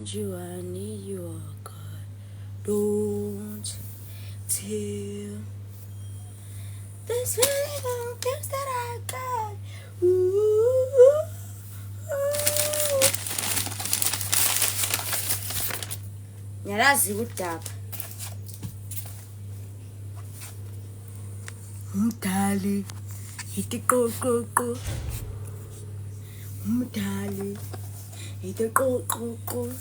need you, I need you, oh God. Don't tell this feeling things that I got. Ooh. Nyalazi udaba. Umdali itiqoqoqo. Umdali itiqoqoqo.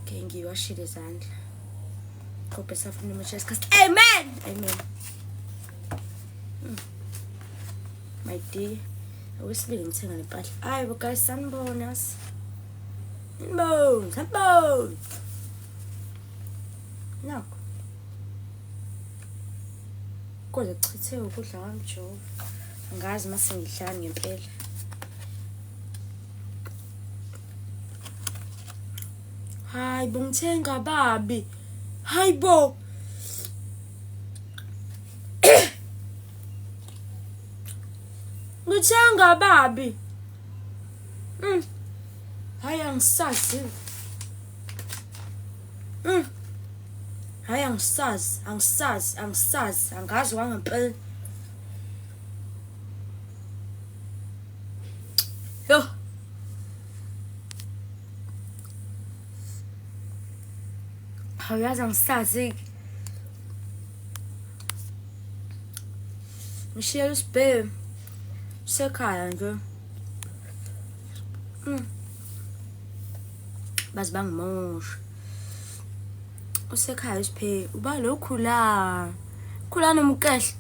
Okay, ngiwashile izandla. Hope safuna umshaya isikhathi. Amen. Amen. My dear, awusibili ngithenga lempahla. Hayi bo guys, sanibona. Sanibona. Nakho. Kodwa chithe ukudla kwamjova. Angazi mase ngidlani ngempela. Hayi bo ngithenga babi. Hayi bo. Ngithenga babi. Hayi angisazi. Hayi angisazi, angazi wangempela. Yo. Hayi angisazi. Ngishiyela usibhe. Sekhaya nje. Bazi bangimosha. Usekhaya usiphe uba lokhula. Khula nomkehla.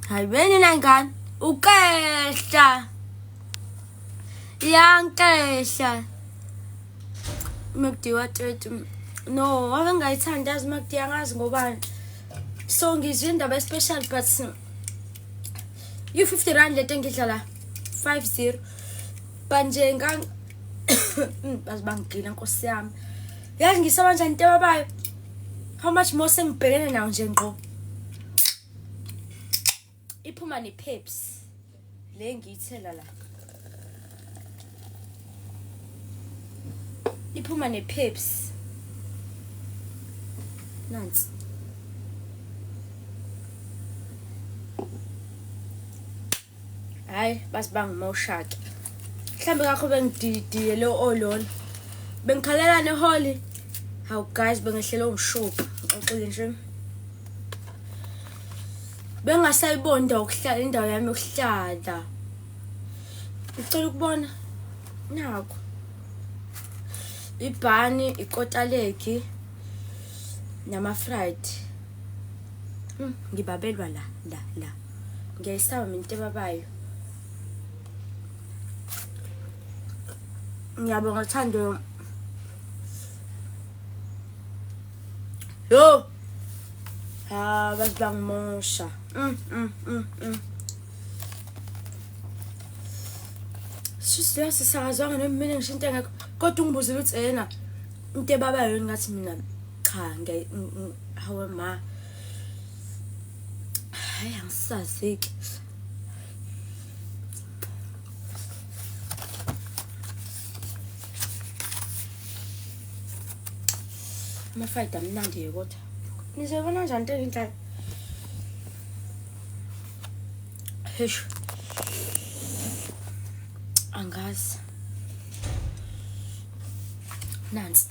Hayi beni nangani? Ukehla. Yankehla. Mekdiwa 30. No, ave ngayithanda yazi Mekdi angazi ngobani. So ngizwe indaba special but you 50 rand lento engidlala 50 banje ngang bazibangila Nkosi yami yazi ngisaba njani into babayo how much more sengibhekene nawo nje ngqo iphuma ne Pepsi le ngiyithela la iphuma ne Pepsi nansi hayi basibangimoshake mhlambe kakho bengididile lo ololo bengikhalela neholly how guys bengehlela umshophu ngixoxile nje bengasayibonda ukuhlala indawo yami yokuhlala ngicela ukubona nakho ibhani ikotaleki nama fried ngibabelwa la ngiyayisaba mina into babayo ngiyabonga thando yo basibangimosha sisiya sisakazwanga nemina ngisho into engekho kodwa ungibuzile ukuthi ena into babayo ngathi mina cha hawe ma hayi angisazeki amafayida amnandi kodwa nizobona kanjani into enhlala hesh angazi nansi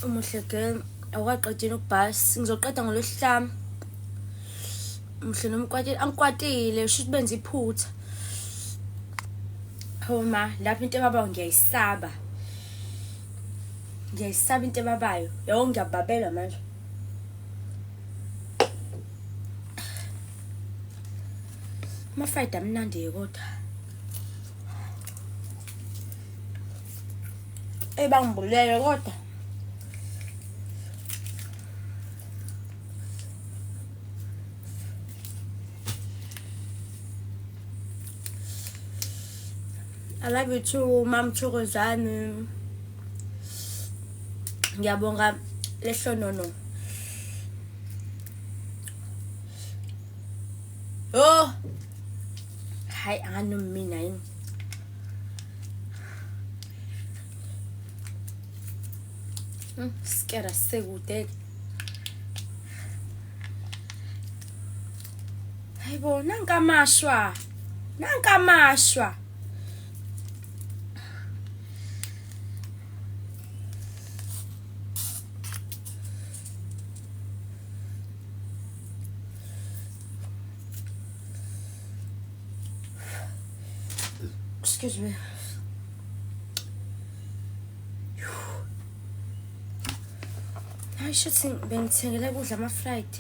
umuhleke awaqedini ukubhasi ngizoqeda ngolosihlanu umhle nomkwatile angikwatile shuthi benza iphutha homa lapha into baba ngiyayisaba into babayo yabo ngiyababela manje amafayida amnandi kodwa bangibulele kodwa I love you too, Mam Chokozane. Ngiyabonga lehlonono. Oh. hayi anganomina yini skera sekude hayibo nankamashwa excuse me I should think bengithengele kudla ama-fried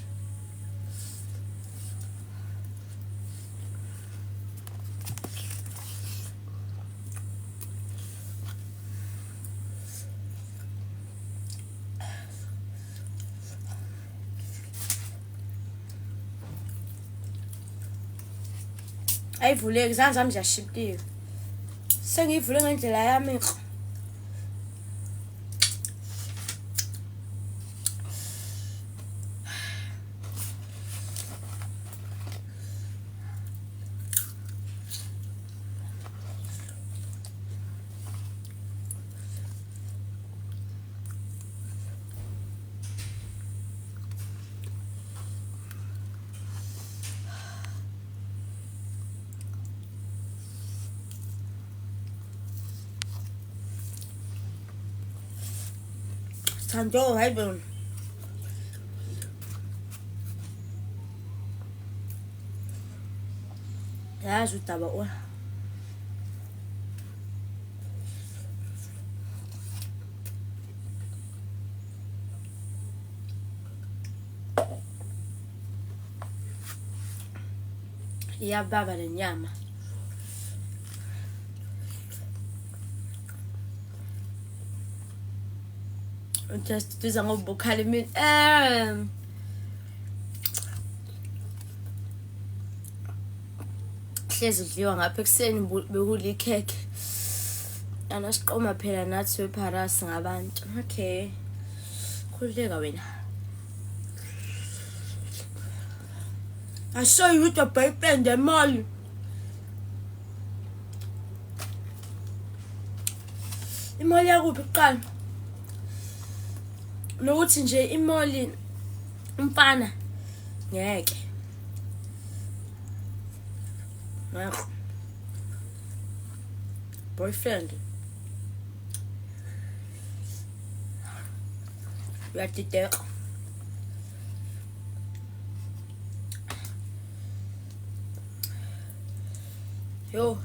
ayivuleki izandla zami ziyashibhiwe sengiyivule ngendlela yami Sando hayibo yazi udaba iyababa lenyama just duza ngobukhala imini hlezi udliwa ngapha ekuseni bekudla ikhekhe anasiqoma phela nathi weParis ngabantu okay khuleka wena I saw you with your boyfriend Emoli imoli yakuphi kuqala nokuthi nje imoli umfana ngeke boyfriend uyadideka yo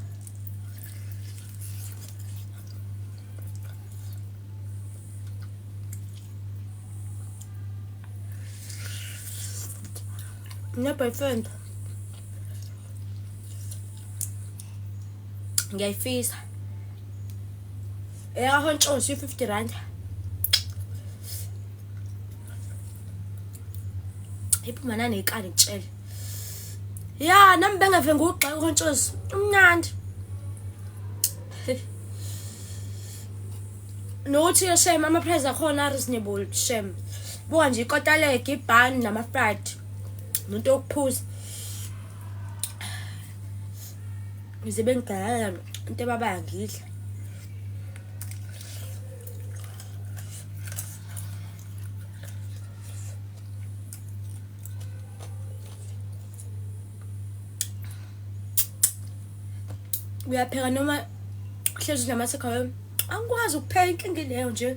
ne boyfriend ngiyayifisa eyahontshosi 50 rand iphuma nanekani ngitshela ya nami bengave ngugxa uhontshosi umnandi nothi yeshem ama price akhona reasonable shem buka nje ikotaleke ibhani nama-fried nomuntu okuphuza ngize bengigayana into ebabaya ngidla uyapheka noma hlezi namasekhaya angikwazi ukupheka inkinga leyo nje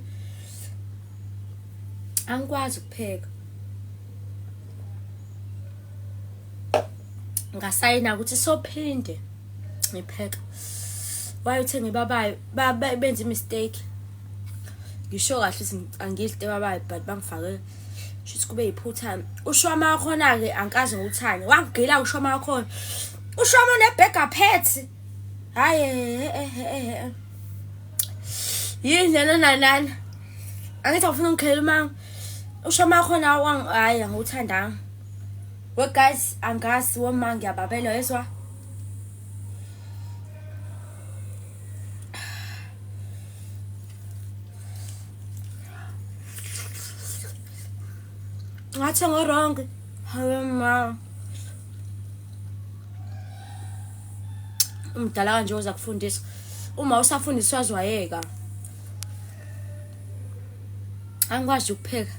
angikwazi ukupheka ngasayina ukuthi sophinde ngipheka wayothenga babayi benza mistake ngisho kahle ukuthi angidli babayi but bangifake shithi kube yiphutha ushwama wakhona ke ankazi ngokuthani wangigila ushwama wakhona ushwama nebega pets hayi yini nana angithi ufuna ungikhela uma ushwama wakhona hayi anguthandanga we guys angazi woma ngiyababela yezwa ngathi ngorong hayi ma umdala kanje oza kufundisa. Uma usafundiswa zwayeka. Angikwazi ukupheka.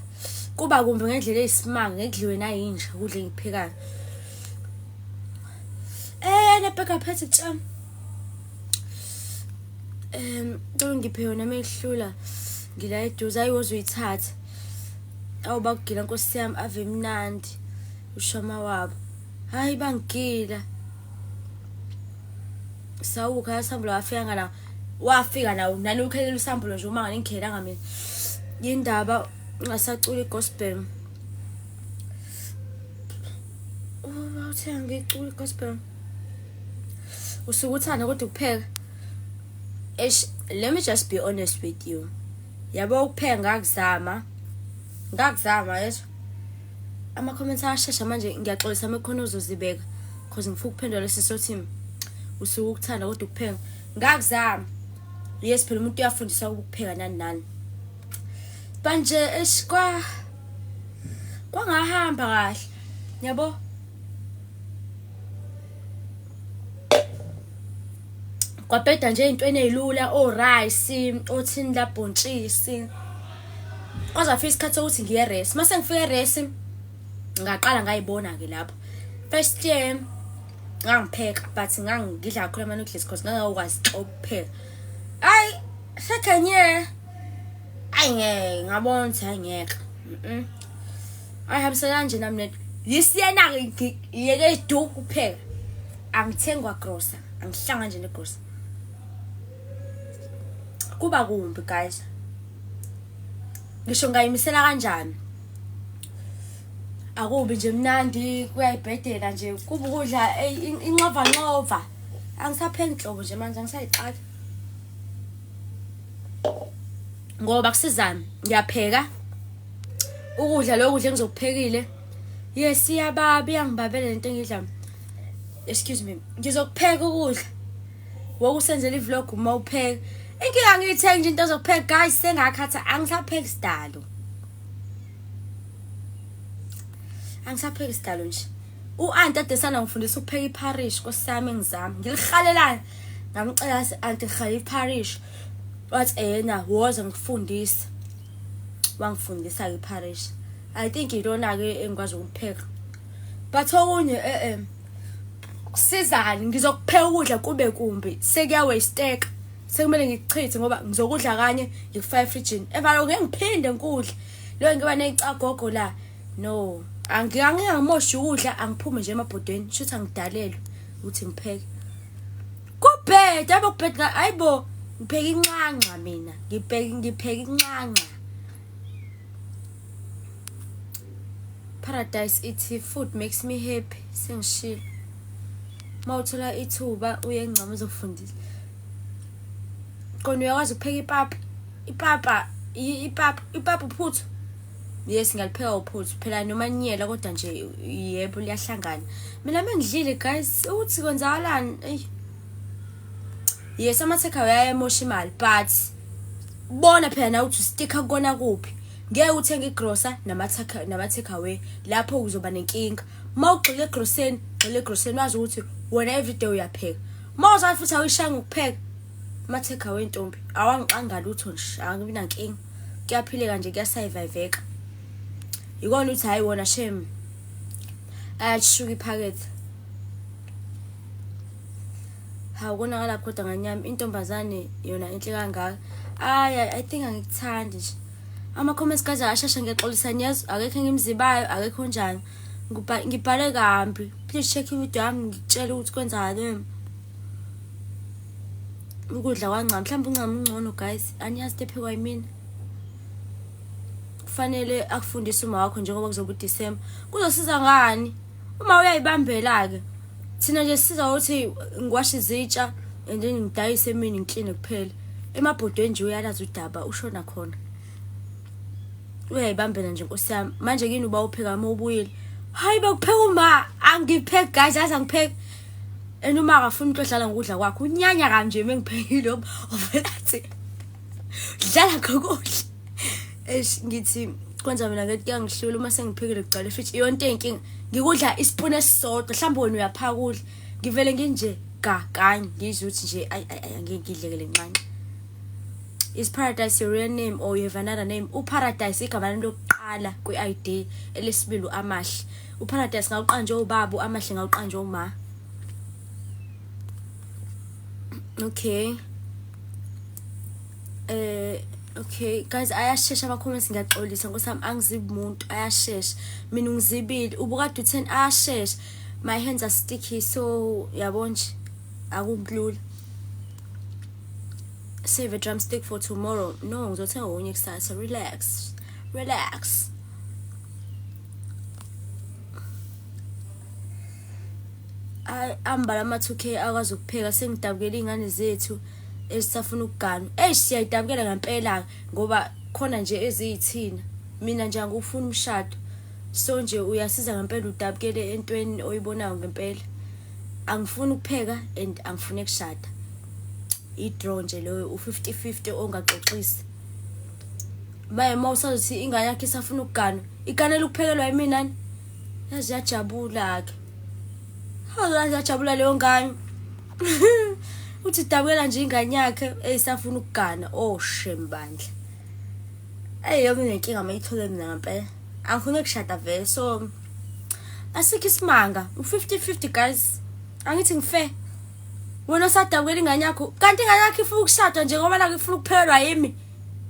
Kuba kumbe ngendlela eyisimanga ngekudliwe nayinja ukudla engiphekayo. Nebheka phethe tsham. Ngiphe yona mehlula. Ngila eduze ayiwoze uyithathe. Awuba kugila Nkosi yami ave mnandi. Ushama wabo. Hayi bangigila. Sawukha isambulo wafika nawo nani ukhelela isambulo nje uma ngingelanga mina. Yindaba ngasacula igospel. Uthe ngicula igospel. Usukuthanda kodwa ukupheka. Let me just be honest with you. Yabo ukupheka ngakuzama yeso. Ama comments ashesha manje ngiyaxolisa mekhono uzozibeka because ngifuna ukuphendula lesisothi usukuthanda kodwa ukupheka. Ngakuzama. Yes phela umuntu uyafundisa ukupheka nani. Manje kwangahamba kahle. Yabo? Kwabheda nje intweni ezilula rice, othini labhontshisi. Kwaze afika isikhathi ukuthi ngiye rest. Mase ngifike rest ngaqala ngayibona ke lapho. First year ngangipheka but ngidla kakhulu ama noodles because ngangakwazi ukupheka. Ay, second year ngabona ukuthi angeke. Ayihambisana nje nami yisiyena ngiyeke iduku kuphela. Angithengwa grocer, angihlanga nje negrocer. Kuba kumbi guys. Ngisho ngayimisela kanjani. Akubi nje mnandi kuyayibhedela nje kuba ukudla inqova. Angisapheki inhlobo nje manje angisayiqala. Ngoba kusizana ngiyapheka ukudla lokudla engizokuphekile yes iyababi yangibabele lento engidla excuse me ngizokupheka ukudla wokusenzela ivlog uma upheka inkinga ngiyithenga nje into zokupheka guys sengakhatha angisapheki sidalo nje uAnti adesana ngifundisa ukupheka iparish kosami ngizama ngilihalelana ngamcela Aunty khala iparish wathi yena woza ngifundisa wangifundisa iparish. I think idona ke engikwazi ukupheka but okunye kusizani ngizokupheka ukudla kube kumbi sekuya wasteka sekumele ngichithe ngoba ngizokudla kanye ngikufaka efridge evalo ngeke ngiphinde ngikudla lo ngiba nezicagogo la no angiyangimoshi ukudla angiphume nje emabhodweni shothi angidalelwe ukuthi ngipheke kubheda abokubheda hayibo ngipheka inqanqa mina ngipheka inqanqa. Paradise ithi food makes me happy sengishilo mawuthola ithuba uyengcama uzofundisa kona uyakwazi ukupheka ipapa uphuthu yes ngalipheka uphuthu phela noma nyela kodwa nje yebo liyahlangana mina mengidlile guys uthi kwenzakalani yes ama-takeaway ayamosha imali but bona phela na uthi ustika kona kuphi ngeke uthenge igrocer nama-takeaway lapho uzoba nenkinga mawugxile egroseni wazi ukuthi wena everyday uyapheka mawuzathi futhi awuyishanga ukupheka ama-takeaway ntombi awangiqanga lutho nje angibi nankinga kuyaphileka nje kuyasurviveka ikona ukuthi hayi wona shem ayashuka iphakethe hawukonakala kodwa nganyami intombazane yona enhle kangaka I think angikuthandi nje ama-comments kaze ashasha ngiyaxolisa nyazi akekho ngimzibayo akekho njani ngibhale kambi please check ivideo yami ngitshela ukuthi kwenzakani ukudla kwancama mhlawumbe uncama ungcono guys aniyazi tephekwa yimina kufanele akufundise uma wakho njengoba kuzoba uDecember kuzosiza ngani uma uyayibambela ke thina nje siza ukuthi ngiwashe izitsha and then ngidayise mina ngiclean kuphela emabhodweni nje uyalazi udaba ushona khona uyayibambela nje Nkosi yami manje kini uba upheka uma ubuyile hayi bakupheka uma angipheki guys asangipheki enuma akafuna ukudlala ngokudla kwakho unyanya kanje mengiphekile ovelathi dlala kokudla ngithi kwenza mina ngeke ngihlule uma sengiphekile kuqala futhi yonke inkinga ngikudla ispoon esisodwa mhlawumbe wena uyaphaka ukudla ngivele nginje kanye ngizwe ukuthi nje angeke ngidlekele nqane. Is Paradise your real name or you have another name? uParadise igama lami lokuqala kwi-ID, elesibili Amahle. uParadise ngawuqanje ubaba, Amahle ngawuqanje uma. Okay. Okay guys, ayashesha ama-comments ngiyaxolisa ngosami angizibi umuntu, ayashesha. Mina ngizibili ubukade u10 ayashesha. My hands are sticky so yabona nje akumlula. Save a drumstick for tomorrow. No, ngizothenga okunye kusasa. Relax. Ambala ama-2K akwazi ukupheka, sengidabukela iy'ngane zethu ezisafuna ukugana. Siyayidabukela ngempela ngoba khona nje eziyithina. Mina nje angufuni umshado. So nje uyasiza ngempela udabukele entweni oyibonayo ngempela. Angifuni ukupheka and angifuni ukushada. I-draw nje leyo u50-50 ongaxoxisi. Uma usazothi ingane yakhe isafuna ukugana, iganele ukuphekelwa yimina, yazi yajabula ke. Yajabula leyo ngane. Uthi dabukela nje ingane yakhe eyisafuna ukugana. Shembandla. Yona inenkinga mayithole mina ngempela. Angifuni ukushada vele, so asikho isimanga. U50-50 guys. Angithi ngife. Wena usadabukela ingane yakho, kanti ingane yakho ifuna ukushada nje ngoba la ifuna ukuphelwa yimi.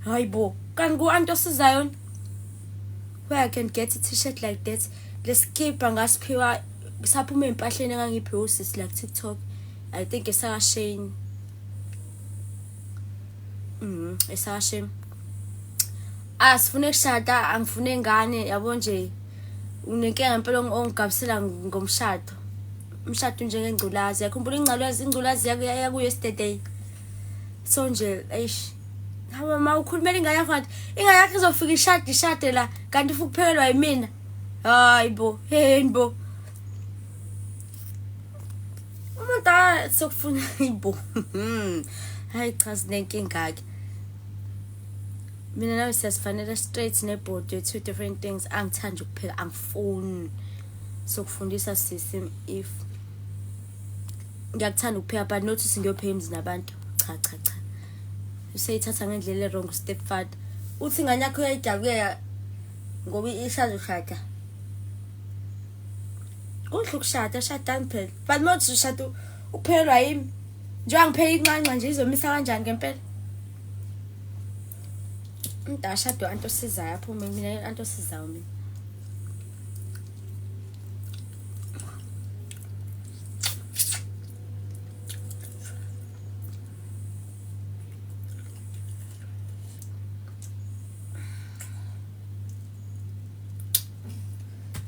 Hayibo, kanti ku-anti osizayo. Where I can get a t-shirt like that. Leskipa ngasiphiwa saphuma empahleni engangiphiwe usisi like TikTok. I think esaka Shane. Esaka Shane. Sifune ukushada, angifune ingane, yabo nje. Unenkinga ngempela ongigabisela ngomshado. Umshado njengengculazi. Yakhumbula ingculazi yaku yesterday. So nje ma ukhulumela ingane yakho ngathi ingane yakho izofika ishade la kanti ufuna ukuphelelwa yimina. Hayibo, henbo. Umuntu sokufuna ibo. Hayi cha sinenkinga ke. Mina nawe siyasifanele straight nebhodi, two different things. Angithandi ukupheka, angifuni. Sokufundisa sisi if ngiyakuthanda ukupheka but notice ngiyopheka emzini nabantu. Cha. Useyithatha ngendlela wrong stepfather. Uthi ingane yakho uyayidabulela ngoba ishazoshada. Kuhle ukushada, shadani phela. But notice ushada uphelwa yimi. Njengoba ngipheka inqanqa nje izomisa kanjani ngempela? Ndashado anto osizayo apho mina anto osizayo mina.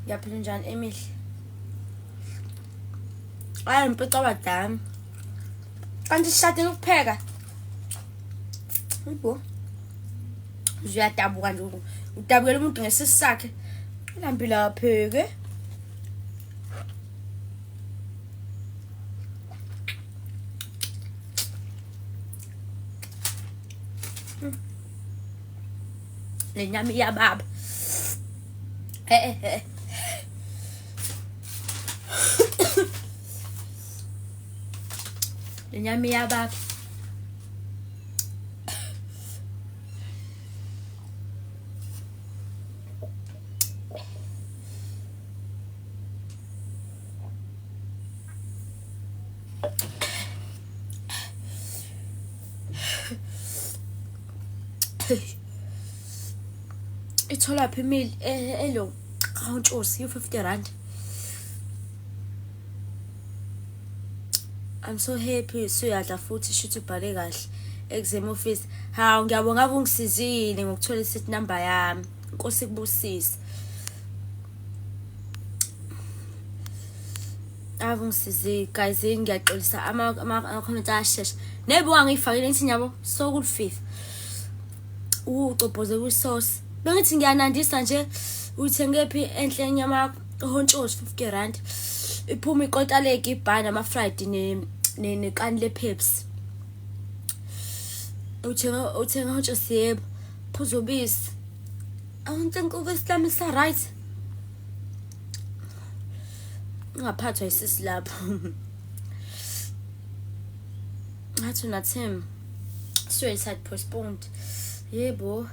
Yaphila njani emihle? Mpica badami. Kanti sishade ukupheka. Hayibo. Uyadabuka nje udabukela umuntu ngesisi sakhe. Ulambila apheke. Lenyama iyababa. Lenyama iyababa. Ithola phi meal elo qawuntshose u50 rand. I'm so happy suyadla futhi shothi ubhale kahle exam office. Hawu ngiyabonga ungisizile ngokuthola iseat number yami. Inkosi kubusise. Avungisize guys ngiyaxolisa ama comment ashesha. Nebuka ngiyifakile ngithi nyabo so good fifth. Ucophoze ku sauce. Bengithi ngiyanandisa nje uthenge phi enhle inyama hontshose 50 rand. Iphuma ikota leki ibhana ama fried nekani le Pepsi. Uthenga hontshose yebo. Phuzobisi. I don't think ubeslam is right. Ngaphathwa isisi lapho. ngathi unathi him suicide postponed. Yebo.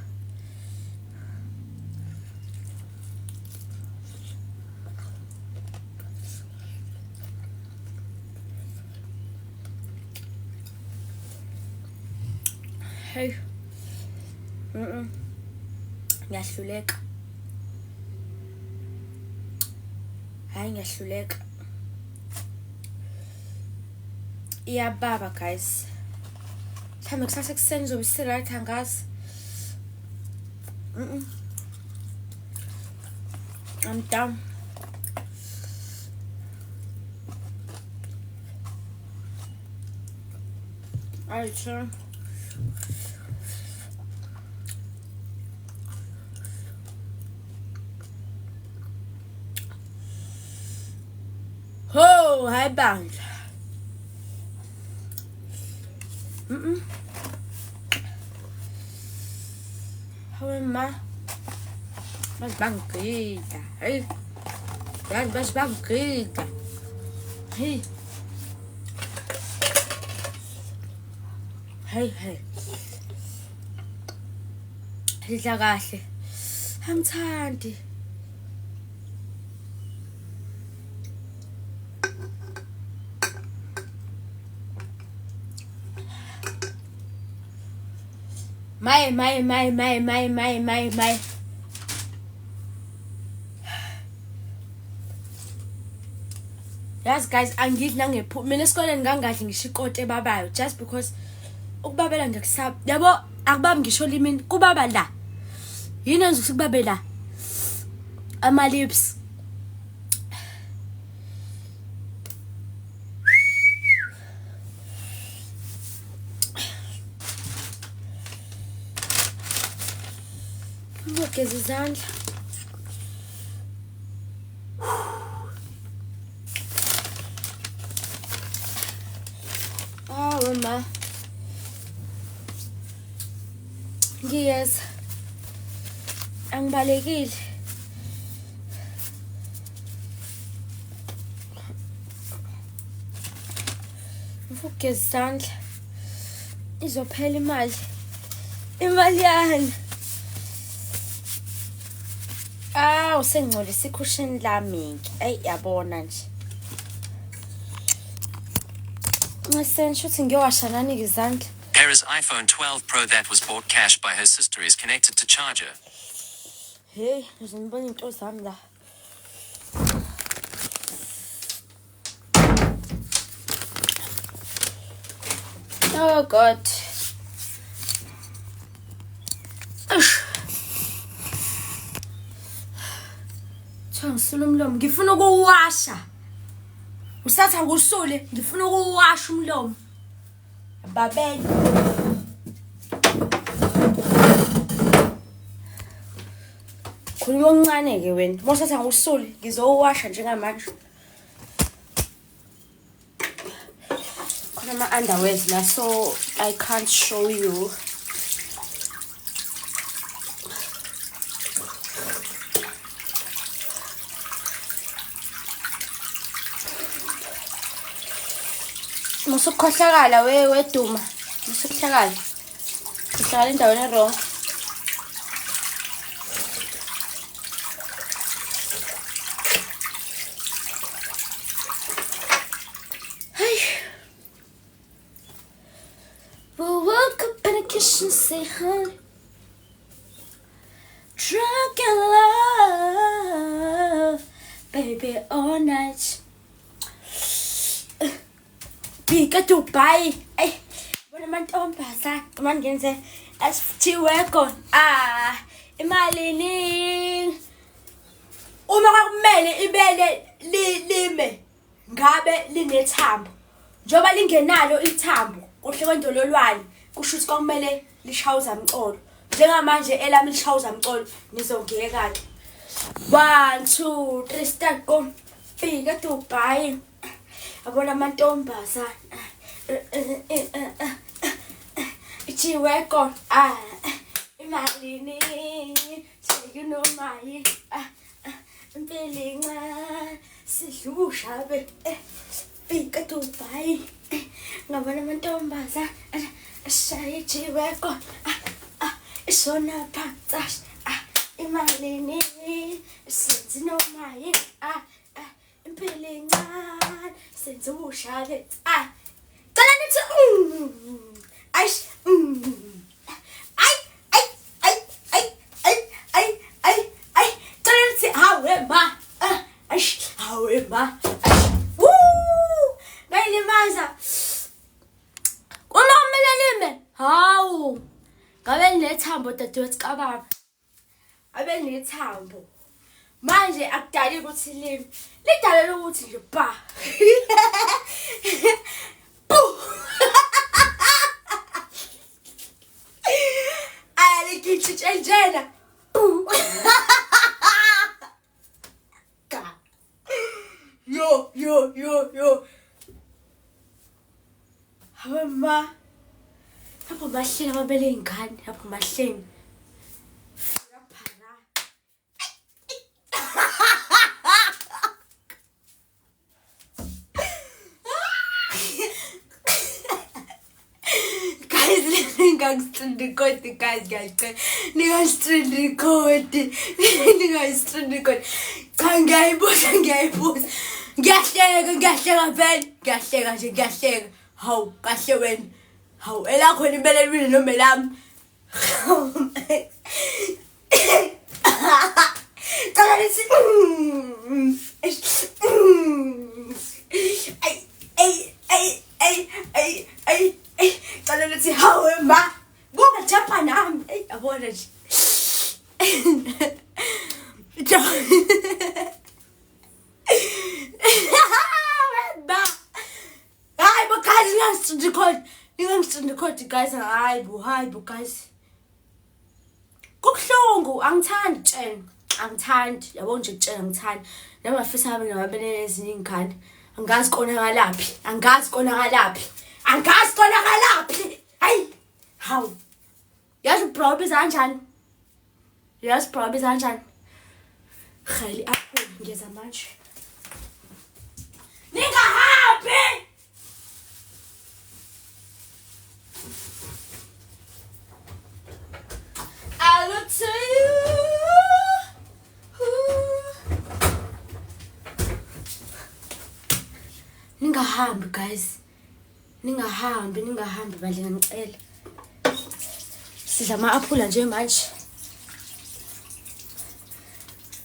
Hey. Ngiyahluleka. Hayi ngiyahluleka. Iyababa guys. Mhlambe kusasa kuseni ngizobe right angazi. I'm down. Alright, sure. Oh, hi band. How am I? Mas banqueta. Hey. Mas banqueta. Hey. Hey. Lidla kahle. Angithandi. My. Yes guys, angithi nangephupho. Mina esikoleni ngangadli ngisho ikote ebabayo just because ukubabela ngiyakusaba. Yabo akubambi ngisho limini kubaba la. Yini enza ukuthi kubabe la? Ama lips. Ngigeza izandla. Mama. Ngiyeza. Angibalekile. Ngigeza izandla. Izophela imali. Imali yani. Usengcolisa ikushini lami. Ey yabona nje. Hera's iPhone 12 Pro that was bought cash by her sister is connected to charger. Hey, ngizonibona into zami la. Oh God. Ngisula umlomo, ngifuna ukuwasha. Usathi angusule, ngifuna ukuwasha umlomo. Babeni. Khuluma oncane ke wena. Mosathi angusule, ngizowasha njengamanje. Khona ama underwears la so I can't show you. Musukhohlakala weduma. Musukhohlakala. Uhlala endaweni wrong. Hey. We'll walk up in the kitchen, say honey. Drunk in love, baby, all night. Bika Dubai. Hey, what am I doing? Pasa, come on, get it. As to work on. Imalini. Uma kumele ibele lime ngabe linethambo. Njoba lingenalo ithambo, kuhle kwendololwane, kusho ukuthi kumele lishawuza umcolo. Njengamanje elami lishawuza umcolo, nizongiyeka ke. 1 2 3 start go. Bika Dubai. Abona amantombazana ichiwe kon imalini sekunomayi impelinga sidlusha be fika Dubai ngabona amantombazana ashayijiweko ishona phansi imalini senze nomaye impilo encane senze ushale cala nithi aish cala nithi hawe ma ngayilimaza unomelelime hawu ngabe linethambo dadewethu kababa abe nethambo manje akudali ukuthi limi lidalela ukuthi nje ba ayalikhitshe njena yo hawe ma lapho mahleni ababele ingane lapho mahleni Ningangistream record guys. Ningangistream record. Cha ngiyayibuza. Ngiyahleka vele. Ngiyahleka. Hawu kahle wena. Hawu elakho libele lwini noma lami. Cala lithi cala lithi hawe ma buka jumpa nami yabona nje hayi bo guys ningangistream record guys hayi bo guys kubuhlungu angithandi yabo nje kutshela ngithandi noma ngifisa habe ngababelele ezinye ingane angazi konakalaphi hayi how yazi problem kanjani khali apho ngeza manje ningahambi I look to you. Ningahambi guys. Ningahambi bandle ngicela. Sidla ama-aphula nje manje.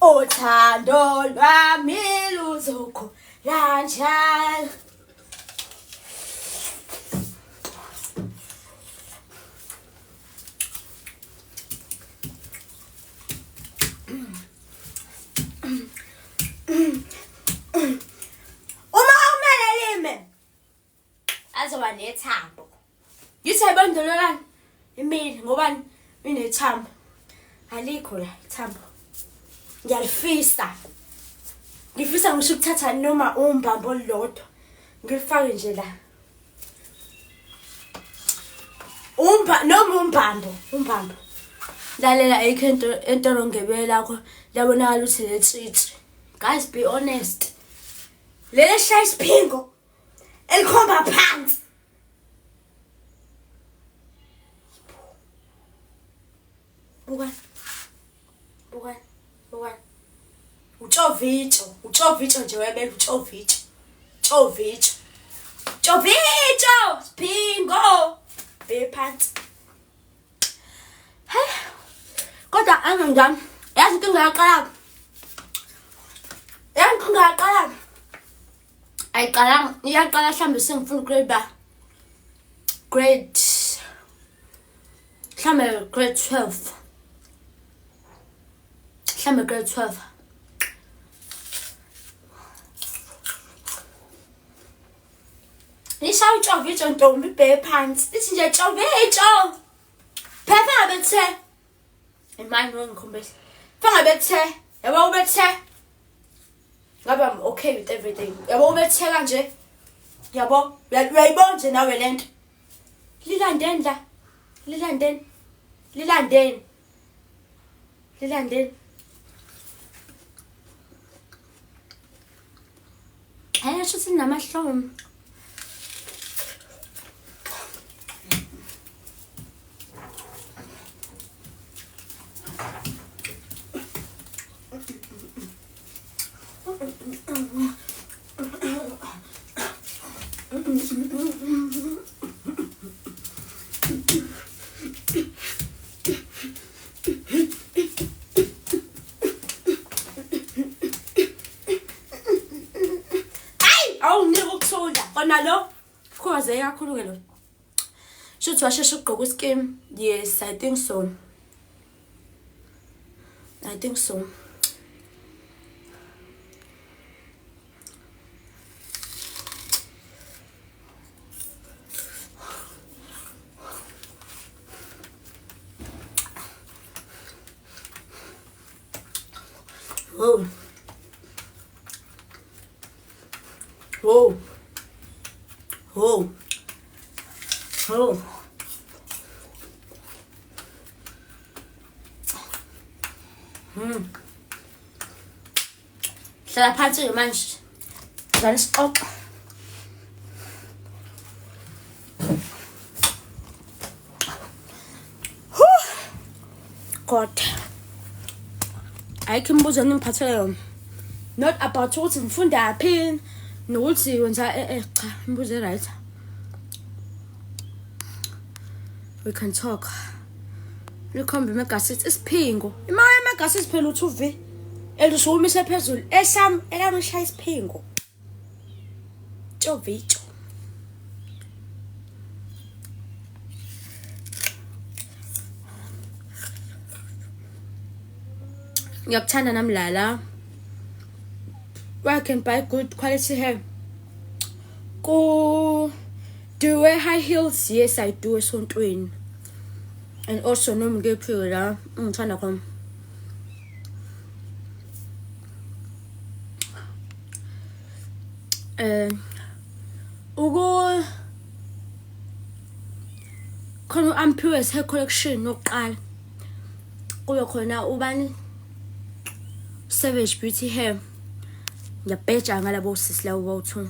Uthando lwami luzokhula njalo. Azoba nethambo. Yithi ayibandololana imini ngobani inethambo. Alikho la ithambo. Ngiyalifisa. Ngifisa ngisho ukuthatha noma umbambo olodwa. Ngilifake nje la. Umbambo. Lalela ayikho into ngebele lakho labonakala ukuthi letsitsi. Guys be honest. Lele shaya isiphingo. Elikhomba phansi. Bukan. Utshovicho nje webela utshovicho. Sphingo. Be phansi. Hey. Kodwa angangami. Yazi inkinga yaqala. Iyaqala mhlambe sengifuna grade 12. Grade 12. Nishawu utshovicho ntombi ibheke phansi. Ithi nje tshovicho. Phepha ngabethe. Imani ngikhombisa. Phepha ngabethe. Yabo ubethe. Ngabe I'm okay with everything. Yabo ubethe kanje. Yabo uyayibona nje nawe lento. Lilandeni. Hey, shuthi namahlomo. Nalo khoze kakhulu ke lo shothi washesha ugqoka iskim. Yes, I think so. Whoa. Hlala phansi manje. Ngani sixoxa. God. Ayikho imibuzo engiphathele yona. Not about ukuthi ngifunda phi nokuthi wenza cha imibuzo right. We can talk. Likhombe megasithi isiphingo. Imali megasithi phela u2V. Elisumise phezulu esam ekamshaya isiphingo. Tjovicho. Ngiyakuthanda namlala. Where I can buy good quality hair. Go. Do you wear high heels? Yes, I do. Esontweni. And also no ngephi la ngithanda khona. Ugo khona Ampure's hair collection nokuqala. Kuyo khona ubani Savage Beauty Hair. Ngiyabheja ngalabo sisi lawo bawu2.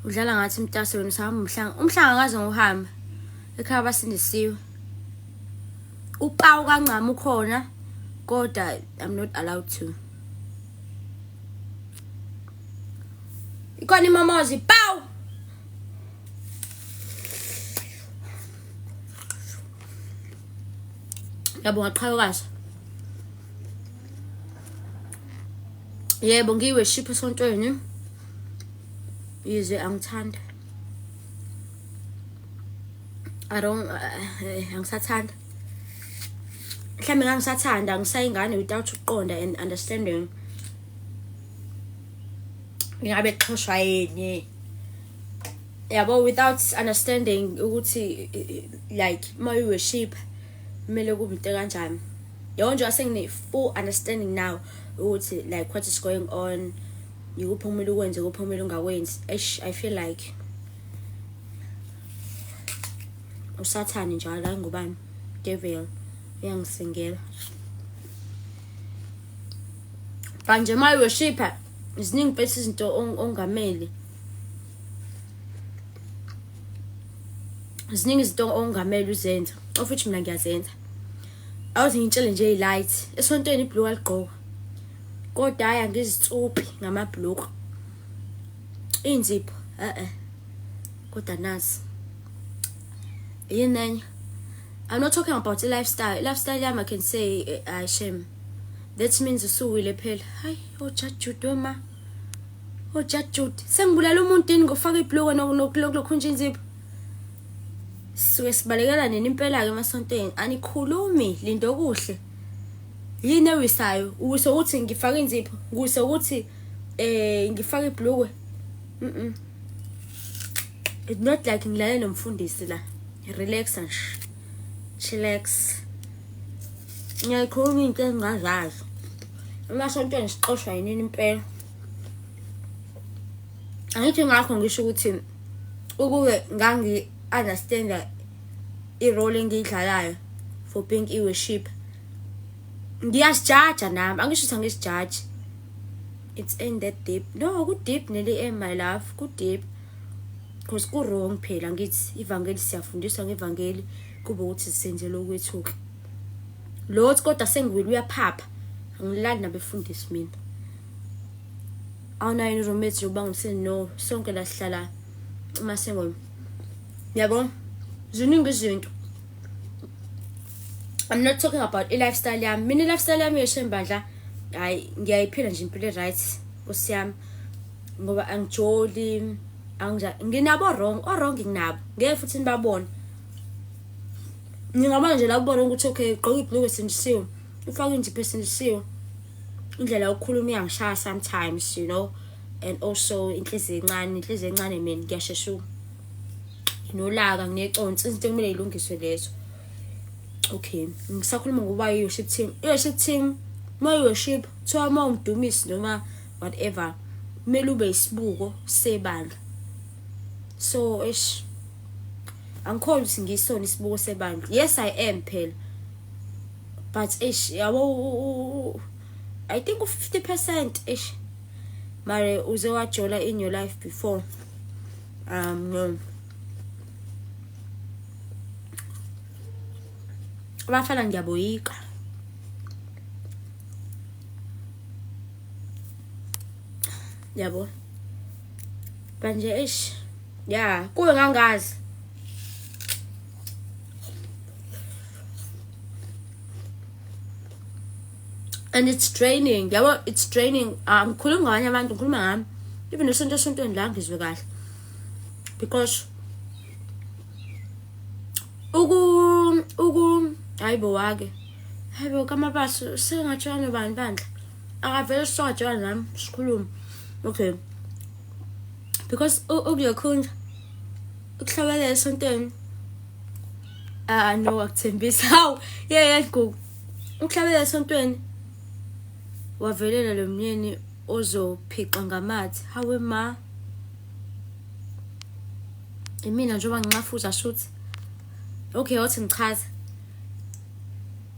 Udlala ngathi imtase wena sahamba umhlanga ngaze ngohamba. Ekhaya basindisiwe. Upawu kancane ukhona kodwa I'm not allowed to. Ikona imamozi pawu. Yabo ngaqhayokaza. Yebo ngiwe ship esontweni. Yize angithanda. I don't angisathanda. Mhlambe ngangisathanda ngisayingane without uqonda and understanding. Ngiyabe xoshwa yini. Yabo without understanding ukuthi like my worship kumele kube into kanjani. Yonke nje asengine full understanding now ukuthi like what is going on. Yikuphi kumele ukwenze kuphi kumele ungakwenzi. I feel like usathani njalo la ngubani devil uyangisengela. Manje my worship iziningi bese izinto ongameli. Iziningi izinto ongameli uzenza. Of which mina ngiyazenza. Awuthi ngitshele nje light esontweni iblue aligqoka. Kodwa haya ngizitsuphi ngamabhloko. Inzipho kodwa nasi. Yini? I'm not talking about the lifestyle. Lifestyle yami I can say shame. That means usuwile phela. Hayi ojajudoma. Ojajud. Sengibulala umuntu ini ngofaka ibloko nokulokhu nje inzipho. Suke sibalekela nini impela ke emasontweni anikhulumi lindo okuhle. Yini ewisayo uso uthi ngifaka inzipho kuso ukuthi ngifaka iblokwe. It's not like ngilale nomfundisi la. Relax and chillax. Ngiyakhuluma into engazazi. Emasontweni sixoshwa yini impela. Angithi ngakho ngisho ukuthi ukube ngangi understand i-role engiyidlalayo for being i-worship. Ngiyasijudge nami, angisho ukuthi angisijaji. It's ain't that deep. No, good deep nearly my love. Good deep. Because ku wrong phela ngithi ivangeli siyafundiswa ngevangeli kube ukuthi senzele okwethuka. Lord kodwa sengiwile uyaphapha. Angilali nabefundisi mina. Awunayo roommate yokuba ngimseni no sonke la sihlala masengo. Yabo? Ziningi izinto. I'm not talking about a lifestyle yami. Mina lifestyle yami yeshembandla hayi ngiyayiphila nje impilo right osiyami ngoba angijoli nginabo wrong nginabo ngeke futhi nibabone ngingaba nje la kubona ukuthi okay gqoka ibhluku esindisiwe ufaka injiphe esindisiwe indlela yokukhuluma iyangishaya sometimes you know and also inhliziyo encane mina ngiyashesha nolaka ngineconsi izinto kumele ilungiswe lezo. Okay ngisakhuluma ngoba worship team my worship to ma umdumisi noma whatever kumele ube isibuko sebandla. So angikholi singisona isibuko sebandla. Yes I am phela but yabo I think 50% mare uze wajola in your life before no. Abafana ngiyaboyika. Yabo. Kanje yeah, kuwe ngangazi. And it's draining. Yabo, it's draining. Ngikhuluma ngabanye abantu, ngikhuluma ngami. Even esontweni la ngizwe kahle. Because hayibo wake. Hayibo kamabaso sengajwana bani bandla. Akavele sojwana nami sikhuluma. Okay. Because ukuyokhunja ukuhlabela esontweni no akuthembisa hawu yeah go ukuhlabela esontweni wavelela lo myeni ozophiqa ngamathi hawe ma mina njengoba ngingafuza shuthi okay othi ngichaza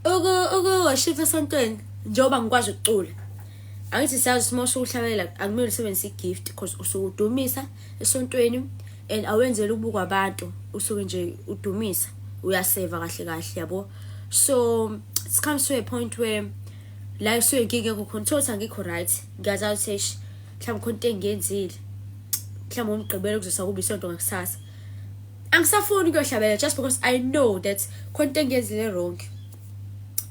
worship esontweni njengoba ngikwazi ukucula angithi siyazi simosha ukuhlabela akumele usebenzise igift because usukudumisa esontweni and awenzele ukubukwa abantu usuke nje udumisa uyaseva kahle yabo. So it comes to a point where life so ngike kucontrol ngikho right ngiyazathi mhlawumbe konke engenzile mhlawumbe umgqibelo kuzosa kuba isonto ngakusasa angisafuni ukuyohlabela just because I know that konke engenzile wrong.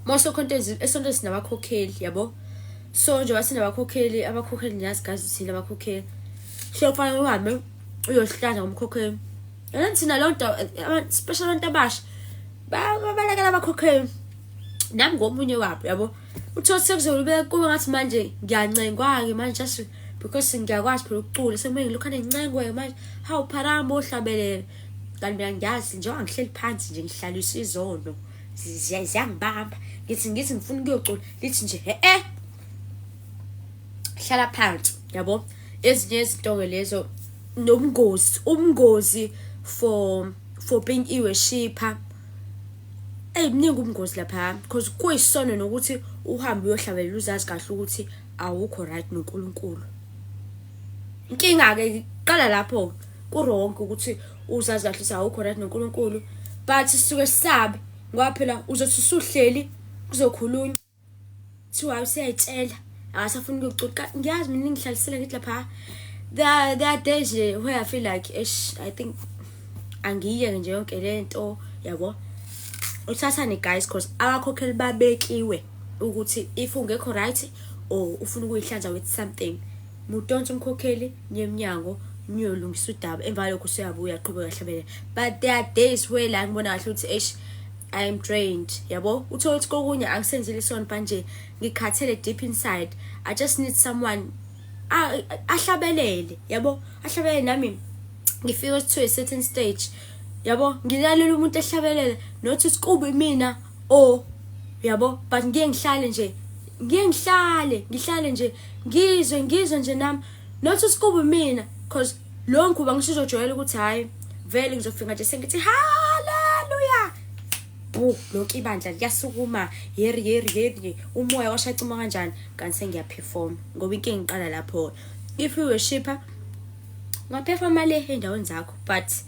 Most of content esonto sinabakhokheli yabo. So nje wasinabakhokheli abakhokheli ngiyazigazi ukuthi labakhokheli kufanele uhambe uyohlala ngomkhokheli and thina lonto special abantu abasha balakela abakhokheli nami ngomunye wabo yabo uthothi sekuzolubeka kuba ngathi manje ngiyancengwa ke manje just because ngiyakwazi phela ukucula sekumele ngilokhane ngincengwe manje hawu pharama ohlabelele kanti mina ngiyazi nje wangihleli phansi nje ngihlalisa izono ziyangibamba ngithi ngifuna ukuyocula lithi nje hlala phansi yabo. Ezinye izinto lezo ubungozi for being i-worshipper mningi ubungozi lapha because kuyisono nokuthi uhambe uyohlabela uzazi kahle ukuthi awukho right noNkulunkulu. Inkinga ke iqala lapho ku wrong ukuthi uzazi kahle ukuthi awukho right noNkulunkulu but sisuke sisabe ngoba phela uzothi usuhleli kuzokhulunywa thiwa usiyayitshela asafuna ukucula ngiyazi mina ngihlalisele ngithi lapha there are days where I feel like I think angiye nje yonke lento yabo uthathane guys because abakhokheli babekiwe ukuthi if ungekho right or ufuna ukuyihlanza with something mudonse umkhokheli nyemnyango niyolungisa udaba emva lokho uyabuya aqhubeka hlabele. But there are days where la ngibona kahle ukuthi I am drained yabo uthola ukuthi kokunye angisenzile isona manje ngikhathele deep inside. I just need someone ahlabelele yabo ahlabelele nami ngifika to a certain stage yabo ngilalela umuntu ehlabelele not usikube mina yabo but ngihlale nje ngizwe nje nami not usikube mina because lonke bangishizojwayela ukuthi hayi vele ngizofika nje sengithi hallelujah lonke ibandla liyasukuma yeri umoya washacuma kanjani kanti sengiyaperform ngoba inkinga iqala lapho. If you worshipper ungaperforma le endaweni zakho but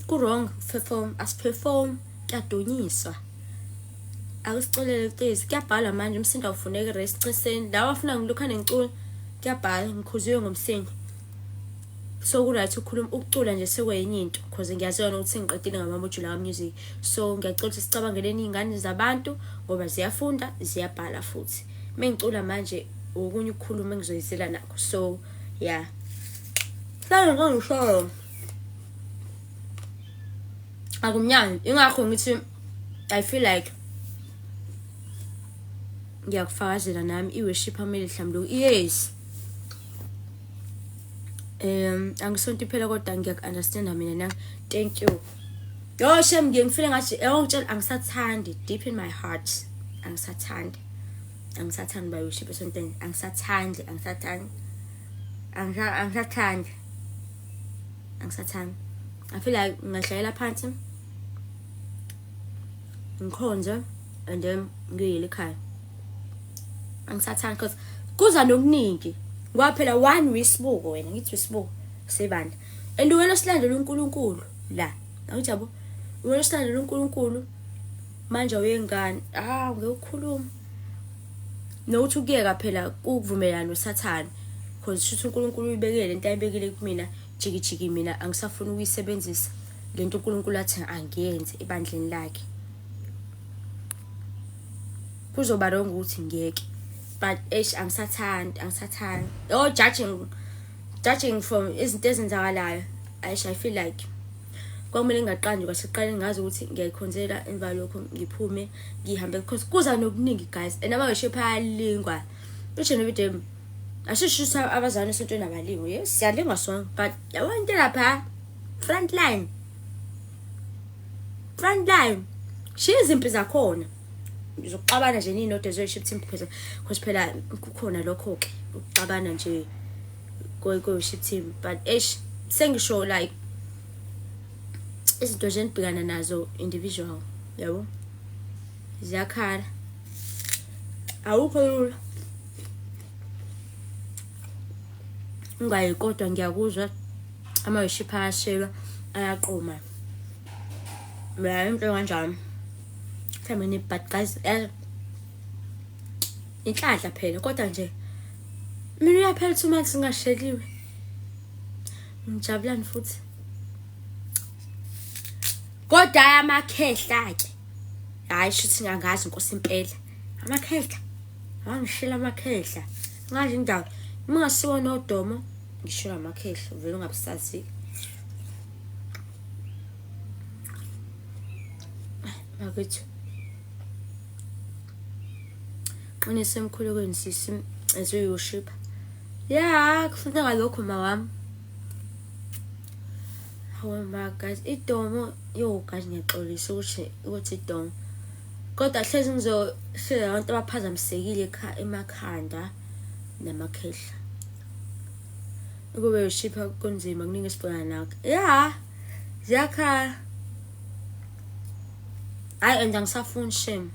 ku-wrong perform as-perform kuyadonyiswa. Akusicolele please kuyabhala manje umsindo awufuneki rest ciseni lawa afuna ngilokhane ngicula kuyabhala ngikhuziwe ngomsindo. So ku-right ukhuluma ukucula nje sekwenye into because ngiyazona ukuthi ngiqedile ngamamojula ka-music. So ngiyacela ukuthi sicabangeleni iy'ngane zabantu ngoba ziyafunda ziyabhala futhi. Mengicula manje okunye ukukhuluma engizoyizela nakho. So yeah, ngisho akumnyani ingakho ngithi I feel like ngiyakufakazela nami i-worship amele mhlawumbe yes. Angisonto phela kodwa ngiyaku-understanda mina nang. Thank you. Yo shem ngifile ngathi ngitshela angisathandi deep in my heart. Angisathandi by worship something. Angisathandi. I feel like ngahlayela phansi ngikhonze and then ngiyele ekhaya. Angisathandi because kuza nokuningi. Ngoba phela one wisibuko wena ngithi wisibuko sebandla. And wena silandela uNkulunkulu la. Awujabo. Wena silandela uNkulunkulu manje uyengane. Ngekukhuluma. Nokuthi ukuyeka phela ukuvumelana noSathane because shuthi uNkulunkulu uyibekele into ayibekile kumina jiki mina angisafuna ukuyisebenzisa lento uNkulunkulu athi angiyenze ebandleni lakhe. Kuzoba wrong ukuthi ngiyeke. But angisathandi. Oh judging from izinto ezenzakalayo. I feel like kwamele ngaqanjwe kwasiqale ngazi ukuthi ngiyayikhonzela emva lokho ngiphume ngihambe because kuza nokuningi guys and abaworship ayalingwa. Uthi novidem ashishisa abazana esontweni abalingwa. Yes siyalingwa sona but yawonke lapha front line shiya izimpi zakhona. Ngizokuxabana nje ninodo ze-worship team because phela kukhona lokho ke ukuxabana nje ko-worship team but sengisho like izinto nje nibhekana nazo individual yabo ziyakhala awukho lula ungayi kodwa ngiyakuzwa ama-worship ayashelwa ayaqoma mina into kanjani. But guys inhlanhla phela kodwa nje mina uyaphela 2 months ngasheliwe ngijabulani futhi kodwa amakhehla ke hayi shuthi ngangazi inkosi impela amakhehla angishela amakhehla ngazi indawo mingasiwa nodomo ngishela amakhehla vele ungabusazi bakwethu. Nisemkhulekweni sisi as we worship. Yeah, kufuna ngalokho mawami. Oh my guys, idomo yo guys ngiyaxolisa ukuthi idomo. Kodwa hlezi ngizohlela abantu abaphazamisekile emakhanda namakhehla. Ukube worship kunzima kuningi esibona nakho. Yeah. Ziyakha. And angisafuni shame.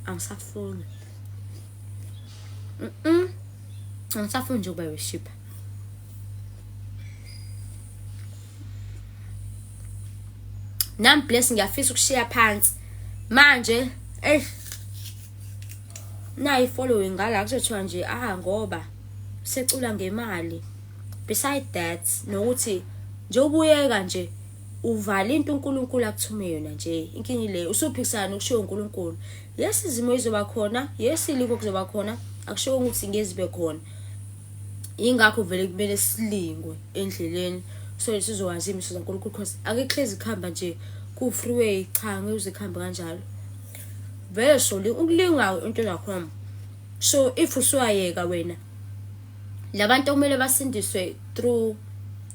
Angisafuni. Angisafuni nje ukuba worship. Nami blessing ngiyafisa ukushiya phansi. Manje nayi following ngala kuzothiwa nje ngoba secula ngemali. Beside that nokuthi nje ubuyeka nje uvala into uNkulunkulu akuthume yona nje inkingi ile usuphikisana ukushiya uNkulunkulu. Yes izimo izoba khona, yes iliko kuzoba khona, akusho ukuthi ngeke zibe khona. Ingakho vele kumele silingwe endleleni so sizokwazi imiso zaNkulunkulu because akuhlezi ikhamba nje ku freeway cha ngeke uzikhamba kanjalo. Vele so ukulinga into zakhona. So if usuyayeka wena labantu kumele basindiswe through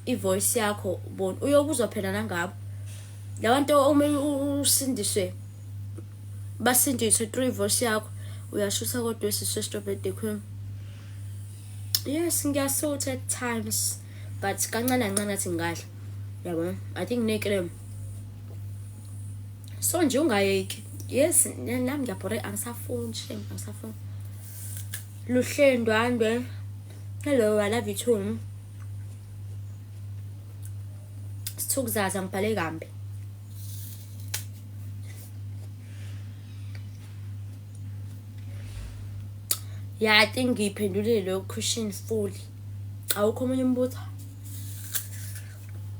ivoice yakho bona uyokuzwa phela nangabo labantu kumele usindiswe basindiswe through ivoice yakho uyashutha kodwa sesistopete khona. Yes ngiyasutha at times but kancane kancane athi ngadla yabo I think nekrem So nje ungayeki. Yes, nami ngiyabhore angisafuni shame angisafuni. Luhlendwandwe. Hello, I love you too. Sithukuzaza ngibhale kambi. Yeah, I think ngiyiphendulile lo question fully. Awukho omunye umbuzo?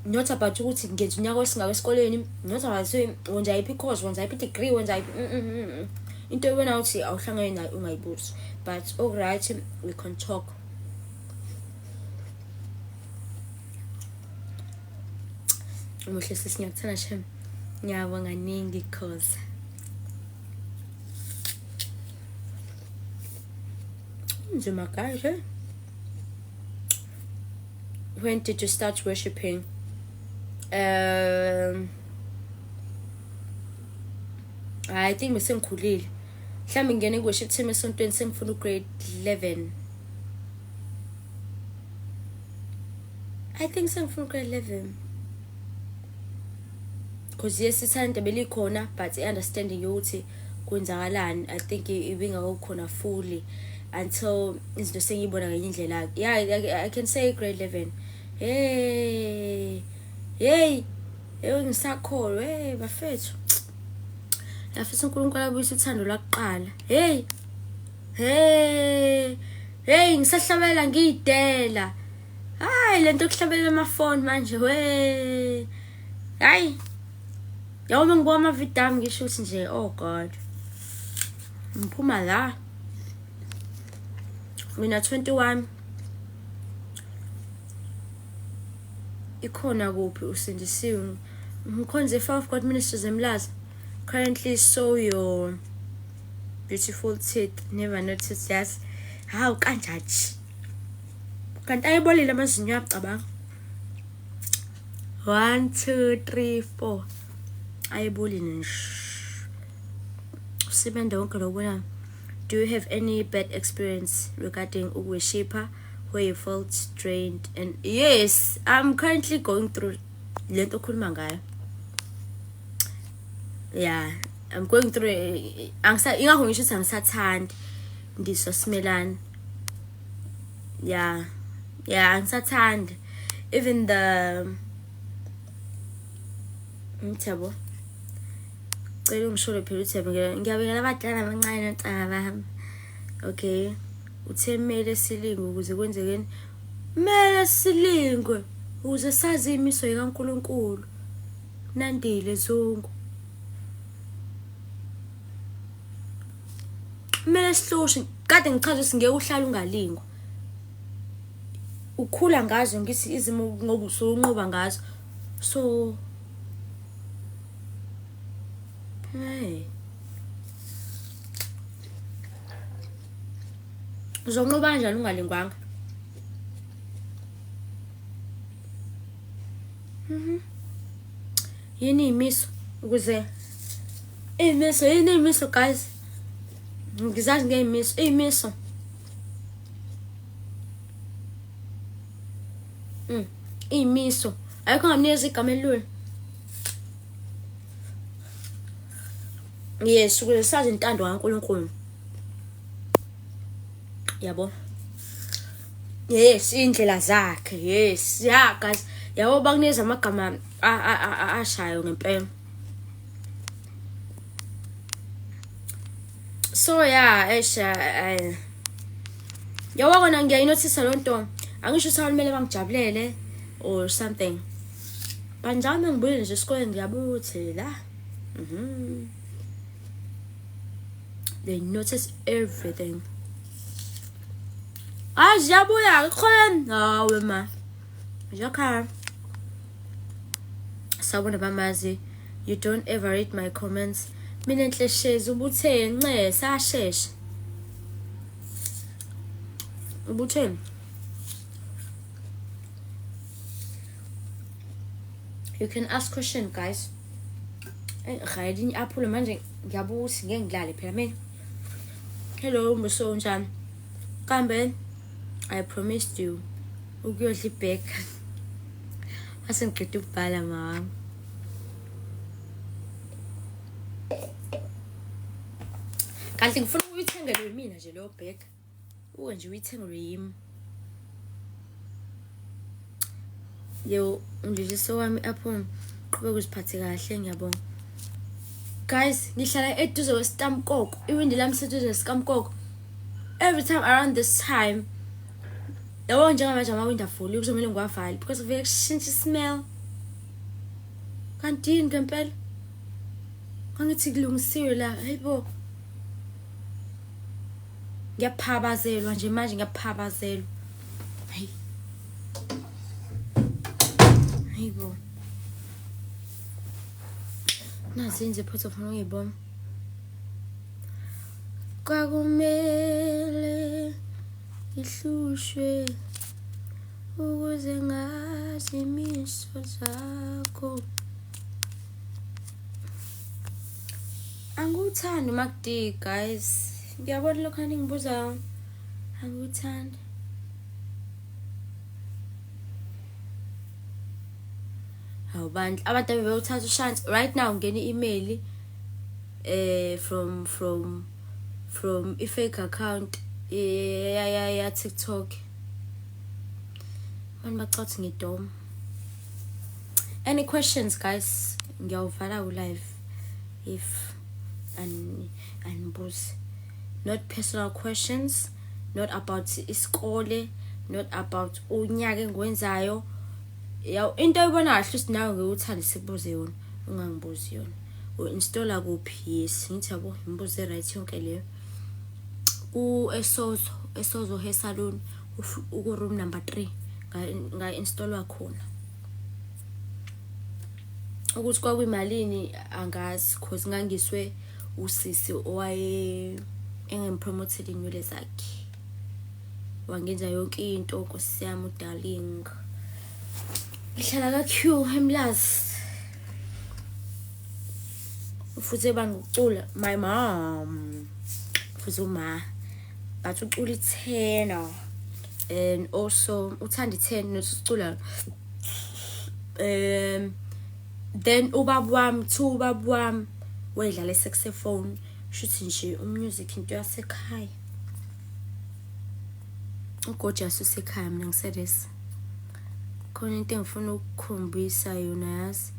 Not about ukuthi ngenza unyaka wesingaka esikoleni, not about wenza yiphi course, wenza yiphi degree, wenza yiphi into ebona ukuthi awuhlangene nayo ungayibuzi. But all right, we can talk. Umuhle sisi ngiyakuthanda shem. Ngiyabonga kaningi cause nzima guys, eh? When did you start worshiping? I think ngisengikhulile. Mhlambe ngene ku-worship team esontweni sengifuna grade 11. I think sengifuna grade 11. Because yes, ithanda belikhona but understanding ukuthi kwenzakalani I think ibingakho fully until izinto sengiyibona ngenye indlela. Yeah, I can say grade 11. Hey ngisakholwa bafethu. Yafisa uNkulunkulu abuyisa uthando lakuqala. Hey ngisahlabela ngiyidela. Hayi lento yokuhlabelela amafoni manje hayi. Yawuma ngibona ama-video ami ngisho ukuthi nje oh God. Ngiphuma la. Mina 21. Ikhona kuphi usindisiwe? Ngikhonze Five God Ministries eMlazi. Currently saw your beautiful teeth. Never noticed that. Hawu kanjani? Kanti ayibolile amazinyo yacabanga. 1 2 3 4. Ayibolile nje. Usebenza wonke lokubona. Do you have any bad experience regarding worshipper where you felt drained? And yes, I'm currently going through lento okhuluma ngayo. Yeah, I'm going through ingakho ngisho ukuthi angisathandi ndisosimelana. Yeah, angisathandi. Even the ngithabo cela ungisholo phela uThebe ngiyabekela abadala abancane ntaba bami. Okay, uthemele silingo ukuze kwenzekeni. Mele silingwe ukuze sazi imiso kaNkuluNkulu. Nandile Zungu. Mele sihloshe kade ngichaza ukuthi ngeke uhlala ungalingwa. Ukhula ngazo ngithi izimo ngoba usunqoba ngazo. So hey. Uzonqoba kanjani ungalingwanga? Yini imiso ukuze imiso guys. Ngizazi ngemiso imiso ayikho ngamnikeza igama elilula. Yes, ukuze sazi intando kaNkuluNkulu. Yabo. Yes, indlela zakhe. Yes, yeah guys. Yabo bakunikeza amagama ashayo ngempela. So yeah, yawona ngiyayinothisa lonto. Angisho ukuthi kumele bangijabulele or something. Banjani ngibuyele nje esikoleni ngiyabuthi la. They notice everything. Ajabuya khona nawe ma. Jaka. Sawubona bamazi. You don't ever read my comments. Mina enhleshezi ubuthe nce sashesha. Ubuthe. You can ask question guys. Khayidini aphula manje ngiyabuthi ngeke ngidlale phela mina. Hello muso njani? Kambe I promised you ukuyodla ibhek. Asengiqeda ukubhala mama. kanti ngifuna ukuyithengelwe mina nje leyo bag uke nje uyithengelwe yimi. Yo umdlisiso wami apho qhubeka uziphathe kahle ngiyabonga. Guys, ngihlala eduze kweStamkoko. Iwindi lami seduze kweStamkoko. Every time around this time, yabo njengamanje amawindi avule kuzomela ngiwavale because vele kushintsha smell. Kanti ngempela kangithi kulungisiwe la, hayibo. Ngiyaphabazelwa nje manje ngiyaphabazelwa. Hayibo. Nazinze photho funa ngiyibona. Kwakumele ihlushwe ukuze ngazi imiso zakho. Angikuthandi makudi guys. Ngiyabona lokho angibuzayo. Angikuthandi. Abantu abewuthatha ushance right now ngene email from a fake account ya TikTok. Man bacathi ngidom. Any questions guys? Ngiyawuvala live if and boss. Not personal questions, not about iskole, not about unyaka engwenzayo. Yaw into oyibona kahle sinawe ngekuthanda sibuze yona ungangibuzi yona. Uinstalla kuphi? Yes, ngithi yabo imbuze right yonke leyo. Esozo hair salon uku room number 3 nga installwa khona. Ukuthi kwakuyimalini angazi cause ngangiswe usisi owaye engimpromoted inwele zakhe. Wangenza yonke into Nkosi yami darling. Ngihlala ka Q eMlazi. Ufuze bangicula my mom. Ufuze uma but ucula tenor and also uthanda tenor nokucula. Then ubaba wami ubaba wami wedlala saxophone shuthi nje umusic into yasekhaya. Ugorgeous usekhaya mina ngisedesi. Khona into engifuna ukukhombisa yona yazi.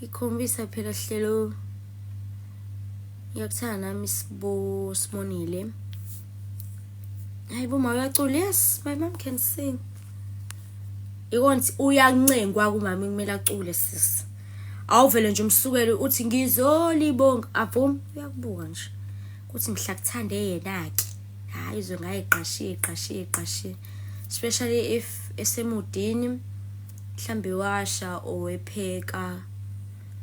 Ikhombisa phela hlelo. Ngiyakuthanda nami Sibonile. Hayibo ma uyacula. Yes, my mom can sing. Ikonthi uyancengwa kumama kumele acule sisi. Awuvele nje umsukele uthi ngizolibonga avumi uyakubuka nje. Kuthi ngihlakuthande yena ke. Hayi izwe ngayiqashiye. Especially if esemudini mhlambe washa owepheka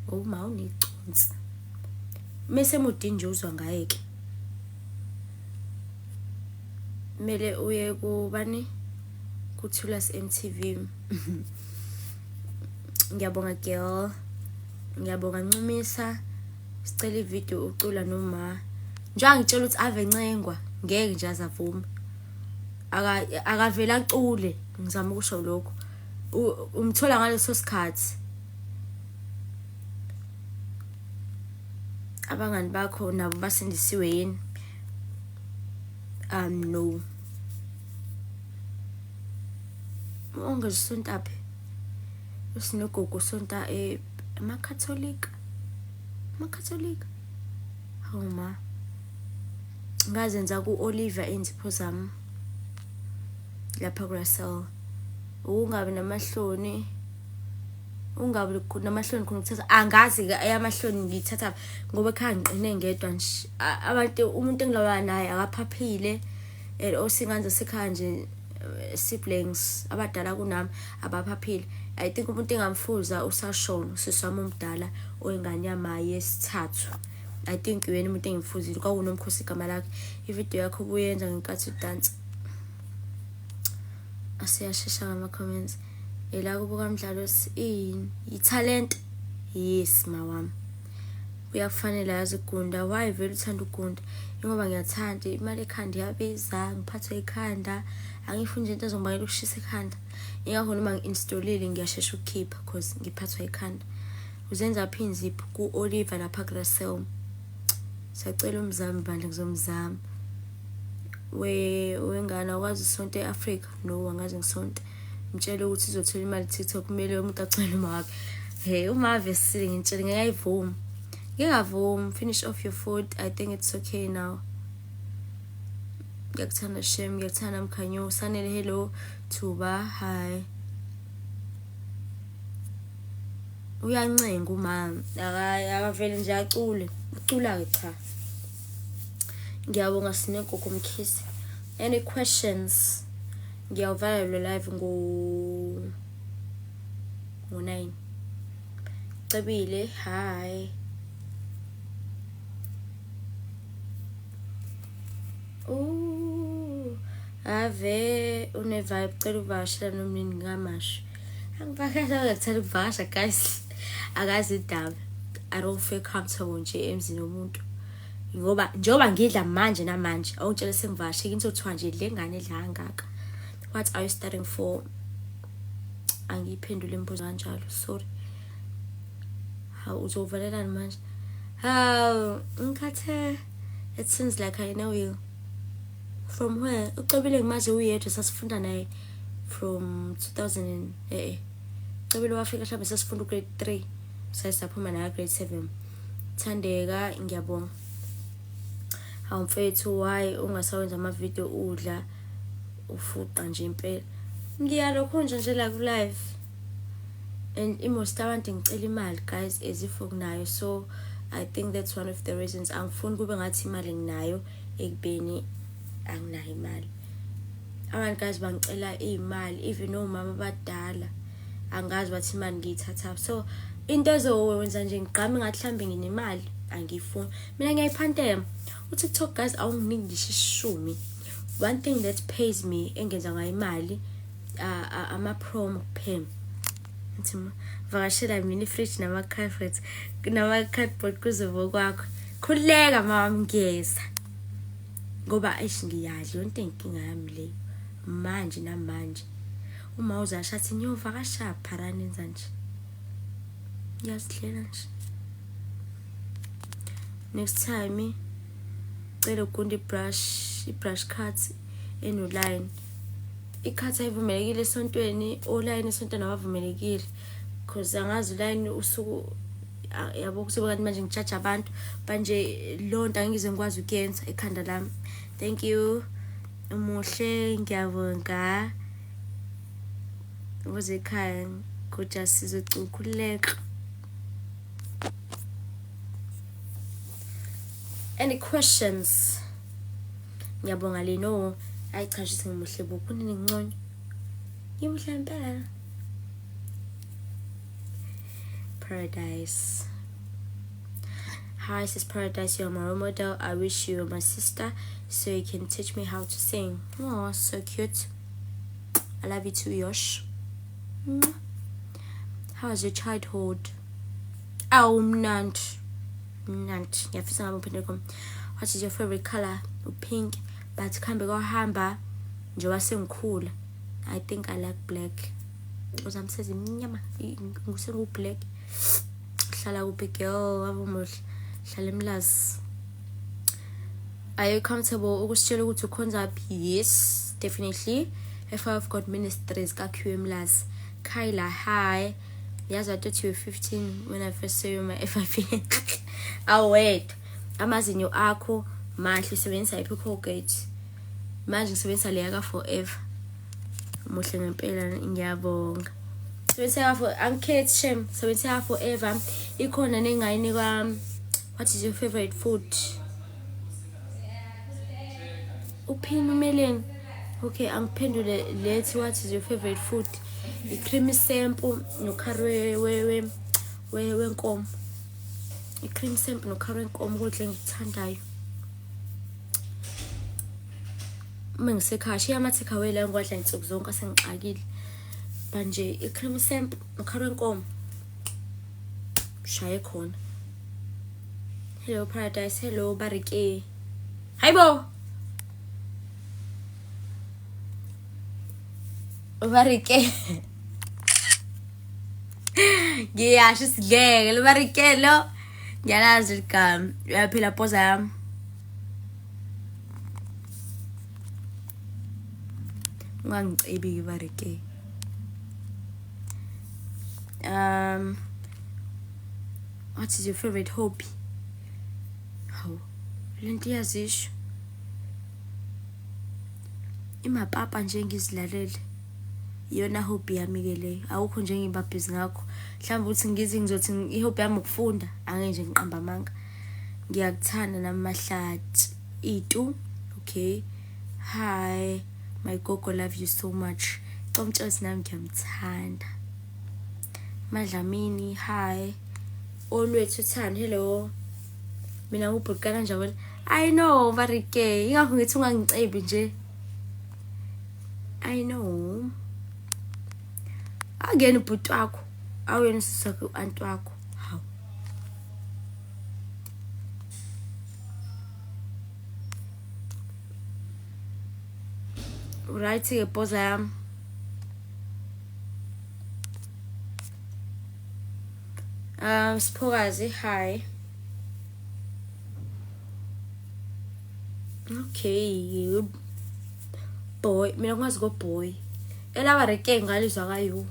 uma uniconsi. Mase mudini nje uzwa ngayeke. Mele uye kubani kuThulas MTV. Ngiyabonga girl. Ngiyabonga Ncumisa. Sicela ivideo ucula noma. Njengoba ngitshela ukuthi ave ncengwa ngeke nje azavuma. Akavela acule ngizama ukusho lokho. Umthola ngaleso sikhathi. Abangani bakho nabo basindisiwe yini? No. Sontape. Usinogogo sonta amaKatholika. Homa. Ngazenza ku Oliver Inzipho zami. Lapha Russell. Ungabe namahloni. Ungabe namahloni khona ukuthatha angazi ayamahloni ngithatha ngoba ekhaya ngiqine ngedwa nje. Abantu umuntu engilwa naye akaphaphile osinganza sekhaya nje siblings abadala kunami abaphaphile. I think umuntu engamfuza usashona usiswami omdala oyingane yama yesithathu. I think yena umuntu engimfuzile kwakunomkhosi igama lakhe. Ivideo yakho buyenza ngenkathi udance. Asiyashesha ngama comments. Ela kubuka umdlalo i-talent. Yes mawami. Uyakufanele yazi Gunda. Why vele uthanda uGunda? Ngoba ngiyathanda imali ekhanda yabiza, ngiphathwe ikhanda, angifuni nje into ezongibangela ukushisa ikhanda. Ingakho noma ngi-installile ngiyashesha ukukhipha because ngiphathwe ikhanda. Uzenza phi inzipho ku Oliver lapha Russell. Siyacela umzami bandla ngizomzama. Wengane akwazi usonto eAfrica? No, angazi ngisonto. Ngitshela ukuthi izothola imali TikTok kumele umuntu acele uma wakhe. Hey, uma vesile ngitshela ngiyayivuma. Ngiyavuma. Finish off your food. I think it's okay now. Ngiyakuthanda Shem, ngiyakuthanda Mkhanyo. Sanele hello. Thuba, hi. Uyancenga umama. Akavele nje acule. Ucula ke cha. Ngiyabonga Sinekoko Mkhisi. Any questions? Ngiyawuvala lo live ngo-9. Cabile, hi. Ave une-vibe cela uvakashela nomnini ngamasho. Angivakashela ngikuthanda ukuvakasha guys. Akazi indaba. I don't feel comfortable nje emzini womuntu. Ngoba njengoba ngidla manje namanje awutshela sengivakasheke into kuthiwa nje le ngane edla kangaka. What are you studying for? Angiyiphendule imibuzo kanjalo, sorry. How uzovalelani manje? How ngikhathe. It seems like I know you. From where? Ucabile ngimazi uyedwa sasifunda naye from 2000 Ucabile wafika mhlawumbe sasifunda grade 3. Sayisaphuma naye grade 7. Thandeka ngiyabonga. Hawu mfethu why ungasawenza ama video udla ufuqa nje impela. Ngiyalokho nje la ku live. And most abantu ngicela imali guys as if ukunayo, so I think that's one of the reasons angifuni kube ngathi imali nginayo ekubeni anginayo imali. Abantu guys bangicela imali even omama abadala angazi bathi imali ngiyithatha. So into ezowenza nje ngigqame ngathi mhlambe nginemali angifuni. Mina ngiyayiphantela. TikTok guys awunginiki ngisho 10. One thing that pays me engenza ngayo imali ama promo kuphela. Ngithi vakashela mini fridge nama carpet nama cardboard kuzobo kwakho. Khuleka mama ngiyeza. Ngoba ngiyadla yonke inkinga yami le manje namanje. Uma uzashathi nyovakasha pharani enza nje. Ngiyazihlela nje. Next time cela ugunde i-brush cuts enoline. I-cut ayivumelekile esontweni, oline esontweni abavumelekile. Because angazi uline usuku yabo kusuka kanti manje ngijaja abantu manje lonto angize ngikwazi ukuyenza ekhanda lami. Thank you. Umuhle ngiyabonga. Uze ekhaya kuja sizocukhuleka. Any questions? Ngiyabonga leno. Ayi cha nje ngimuhle bokunini ngconyo. Ngimuhle impela. Paradise. Hi, sis Paradise, you're my role model. I wish you were my sister so you can teach me how to sing. Oh, so cute. I love you too, Yosh. How was your childhood? Oh, mnant. What is your favorite color? Pink. But kambe kohamba njoba sengikhula. I think I like black. Because I'm saying mnyama ngusengu black. Hlala kuphi girl wabumohle. Hlala emlazi. Are you comfortable ukusitshela ukuthi ukhonza phi? Yes, definitely. If I've got ministries ka QMlazi. Kyla, hi. Yes, I thought you were 15 when I first saw you on my FIP. Oh wait. Amazinyo akho mahle usebenzisa iphi Colgate. Manje ngisebenzisa leya forever. Muhle ngempela ngiyabonga. Sebenzisa for angikhethi shem, sebenzisa forever. Ikhona nengayinika what is your favorite food? Uphini umeleni. Okay, angiphendule lethi what is your favorite food? I-creamy sample nokhari wenkomo. I-cream sample nokhari wenkomo kudla engithandayo. Uma ngisekhaya shiya ama-takeaway la ngikwadla insuku zonke asengixakile. Manje i-cream sample nokhari wenkomo shaye khona. Hello Paradise, hello Barike. Hayibo. Barike. Ngiyasho sigeke lo Barike lo. Ngiyalazi ligama. Uyaphila poza yami. Ungangicibi barike. What is your favorite hobby? Hawu. Lento iyazisho. Imapapa nje ngizilalele. Iyona hobby yami ke le. Awukho nje ngibabhizi ngakho. Mhlawumbe uthi ngizothi ihobby yami ukufunda, angeke nje ngiqamba amanga. Ngiyakuthanda namahlathi. Itu. Okay. Hi. My gogo love you so much. Tomtshosi nami ngiyamthanda. Madlamini, hi. Olwethu Thando, hello. Mina ngubhukana njalo. I know, barike. Ingakho ngithi ungangicibi nje. I know. Again ubhuti wakho. Awena sisakho anti wakho. Hawu. Right ke poza yami. Siphokazi, hi. Okay. Boy, mina kwazi go boy. Elaba reke ngalizwa kayo.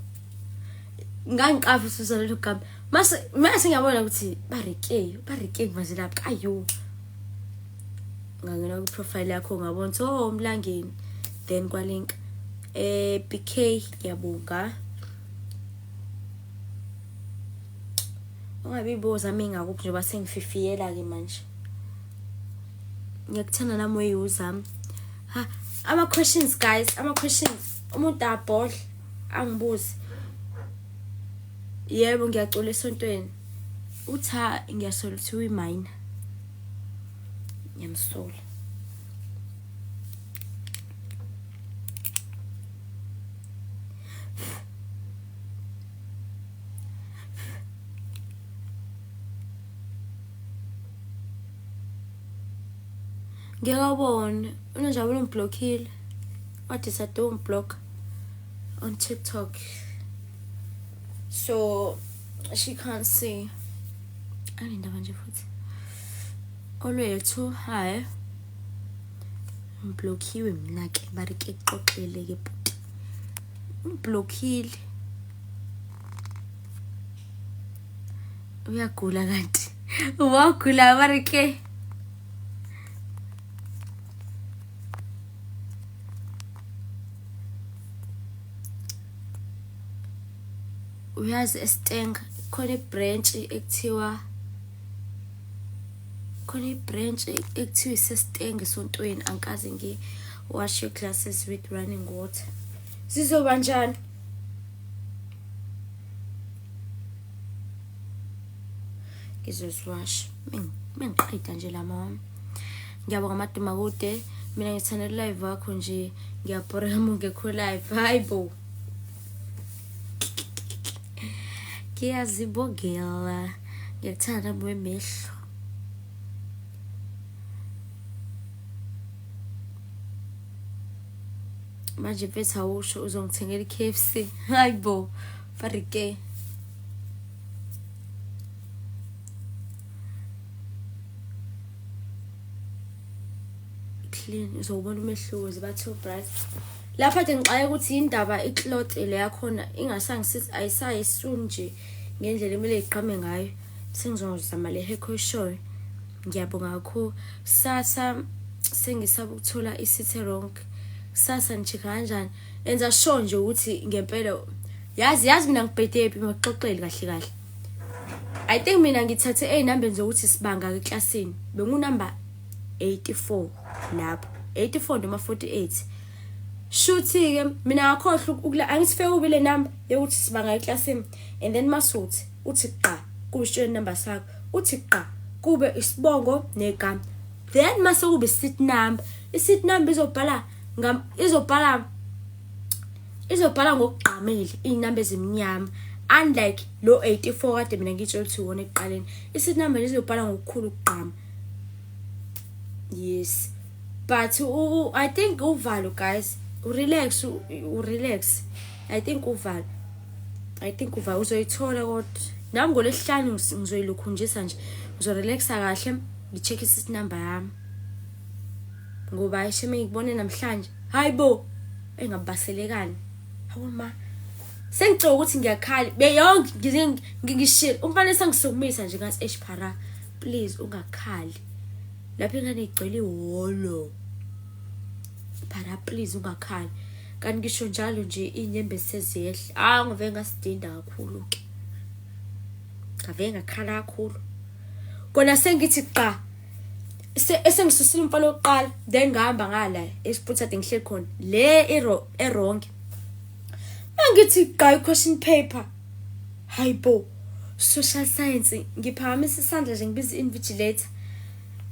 Ngangiqafa usizwa lelo gama. Mase ngiyabona ukuthi bareke ngivazela kayo. Ngangena ku profile yakho ngabona so umlangeni. Then kwalink PK ngiyabonga. Ungabiboza mina ngakuphi njengoba sengififiyela ke manje. Ngiyakuthanda nami uyuzami. Ha, ama questions guys, ama questions. Umuntu abhodla angibuzi. Yebo ngiyacula esontweni. Utha ngiyasola ukuthi uyimina. Ngiyamsola. Ngiyabona unojabula umblockile. What is that don't block on TikTok? So she can't see. Anindaba nje futhi. Olwethu hi. Umblockiwe mina ke barike xoxele ke buti. Umblockile. Uyagula kanti. Wagula barike. Uyazi eSteng khona branch ekuthiwa iseSteng esontweni ankaze wash your glasses with running water. Sizoba njani? Ngizoswash. Mengiqeda nje la mama. Ngiyabonga amaduma kude. Mina ngithanda live wakho nje. Ngiyabhoreka ngekho live. Hayibo. Ngiyazibongela. Ngiyakuthanda mwemehlo. Manje mfethu awusho uzongithengela iKFC. Hayibo. Farike. Clean uzobona umehluko zibathe bright. Lapha nje ngixaye ukuthi indaba icloth le yakhona ingasangisithi ayisayisun nje ngendlela emele iqhame ngayo. Sengizozama le hair show. Ngiyabonga kakhulu. Sasa sengisaba ukuthola isithe wrong. Sasa ngichika kanjani? Enza sure nje ukuthi ngempela yazi mina ngibhede phi maxoxeli kahle. I think mina ngithathe number zokuthi sibanga eklasini. Bengu number 84 lapho. 84 noma 48. Shuthi ke mina akhohle ukula angisife ubile number yokuthi sibanga eklasini and then masuthi uthi qa kusho number sakho uthi qa kube isibongo negama then mase kube seat number iseat number izobhala ngokugqamile inamba ezimnyama unlike lo 84 kade mina ngitsho ukuthi wona eqaleni iseat number izobhala ngokukhulu ukugqama. Yes but I think uvalo guys relax. I think uzoyithola kodwa nami ngolesihlanu ngizoyilukhunjisa nje ngizorelaxa kahle ngicheck isit number yami ngoba ayishe ngibone namhlanje hayibo engabaselekani hawo ma sengicela ukuthi ngiyakhala beyonke ngishilo umfana sengisukumisa nje ngathi phara please ungakhali lapha ingane igcwele ihholo phara please ungakhali kanti ngisho njalo nje inyembe seziyehla ngiveke ngasidinda kakhulu ke ngave ngakhala kakhulu kona sengithi qa esengisusile umfana oqala then ngihamba ngala esiphutha ngihleli khona le errong mangithi qa question paper hayibo social science ngiphakamisa isandla nje ngibiza invigilator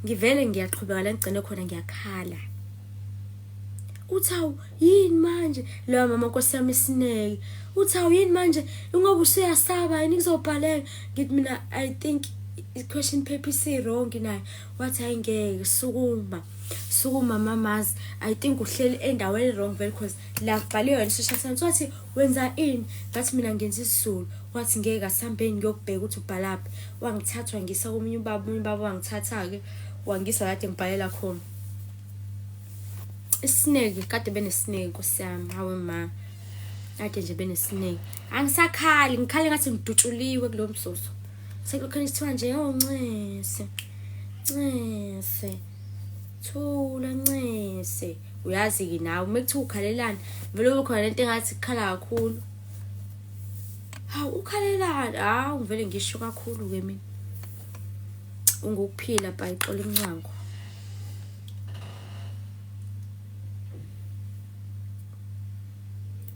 ngivele ngiyaqhubeka la ngigcine khona ngiyakhala uthawu yini manje lo mama nkosiyami isineke uthawu yini manje ungoba usuyasaba yini kuzobhaleka ngithi mina I think i-question paper is wrong nayo wathi ayingeke sukuma mamazi I think uhleli endaweni wrong vele because la kubhaliwe yona social science wathi wenza ini ngathi mina ngenza isizulu wathi ngeke asambeni ngiyokubheka ukuthi ubhalaphi wangithathwa ngisa komunye ubaba wangithatha ke wangisa kade ngibhalela khona isineke kade benesineke nkosiyami hawe ma kade nje benesineke angisakhali ngikhale ngathi ngidutshuliwe kulo msoso sekukhona isithiwa nje Ncese thula Ncese uyazi ke nawe mekuthiwa ukhalelana vele ukhona lento engathi kukhala kakhulu ukhalelana ngivele ngisho kakhulu ke mina ungukuphila bayixola imnyango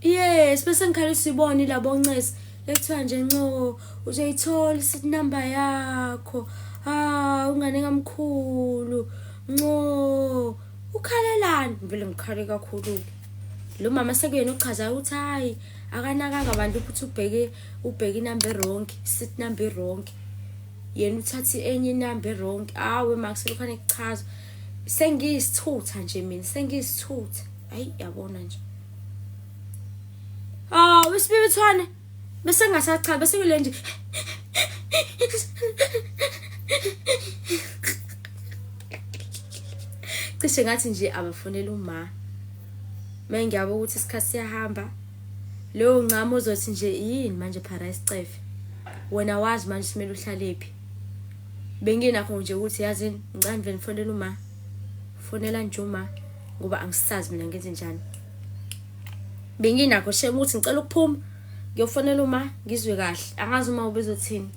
yes bese ngikhala sibona labo Ncese lethiwa nje nco uzoyithola isit number yakho ungane ngamkhulu nco ukhalelana vele ngikhale kakhulu lo mama sekuyena uchaza ukuthi hayi akanakanga abantu ukuthi ubheke inamba wrong sit number wrong yena uthathi enye inamba wrong awe makuselokhane kuchaza sengiyisithutha nje mina sengiyisithutha hayi yabona nje wesibibithwane bese ngasachaza bese kule nje cishe ngathi nje abafonela uma ngiyabo ukuthi isikhathi siyahamba leyo ncamo uzothi nje yini manje phara isicefe wena wazi manje simele uhlalephi benginakho nje ukuthi yazini ngicela vele ngifonela uma fonela nje uma ngoba angisazi mina ngenze njani benginakho sheme ukuthi ngicela ukuphuma ngiyofonela uma ngizwe kahle angazi uma ubezothini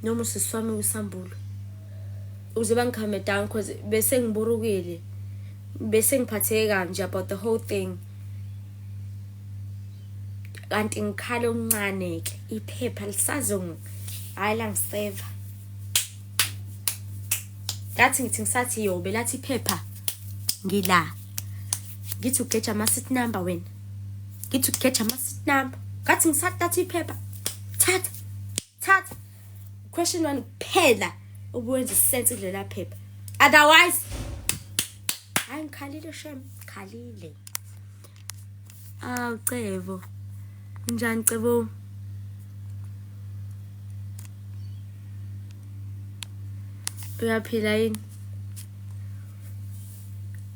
noma usiswami usambulo uze bangikhame down because bese ngiburukile bese ngiphatheke kanje about the whole thing kanti ngikhale omncane ke iphepha lisazong hayi la ngiseva ngathi ngisathi yobe lathi iphepha ngila ngithi ugeja ama sit number wena ngithi ugeja ama sit number ngathi ngisathi iphepha thatha question 1 kuphela ubuwenza sense kulela phepha otherwise angikhalile shem khalile Cebo njani Cebo uyaphila yini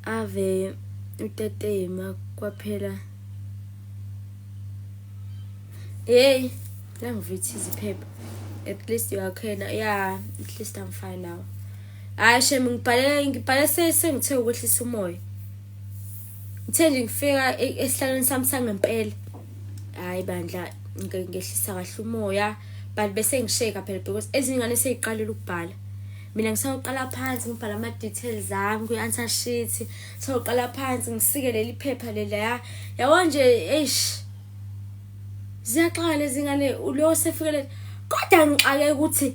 ave utetema kwaphela hey la ngivithiza iphepha at least you are okay now yeah at least I'm fine now shem ngibhale sengithe ukwehlisa umoya ngithe nje ngifika esihlalweni sami sangempela hayi bandla ngehlisa kahle umoya but bese ngisheka phela because ezingane seyiqalile ukubhala mina ngisawuqala phansi ngibhala ama details ami ku answer sheet sawuqala phansi ngisikele iphepha lela yabo nje ziyaxala izingane ulo sefikele kodwa ngixake ukuthi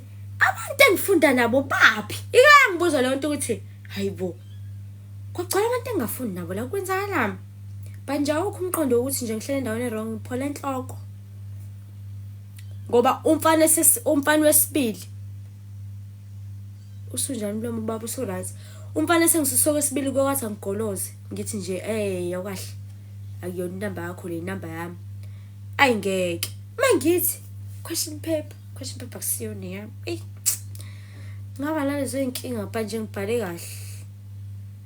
abantu engifunda nabo baphi ikangibuza le nto ukuthi hayibo kwagcwala abantu engafundi nabo la kwenzakalami manje awukho umqondo ukuthi nje ngihlele endaweni wrong ngiphola enhloko ngoba umfana wesibili usunjani mlomo baba uso right umfana sengisisoko esibili kwathi angigoloze ngithi nje yakahle akuyona inamba yakho le inamba yami ayingeke mangithi question paper kusiyona yami. Ngaba nalezo inkinga manje ngibhale kahle.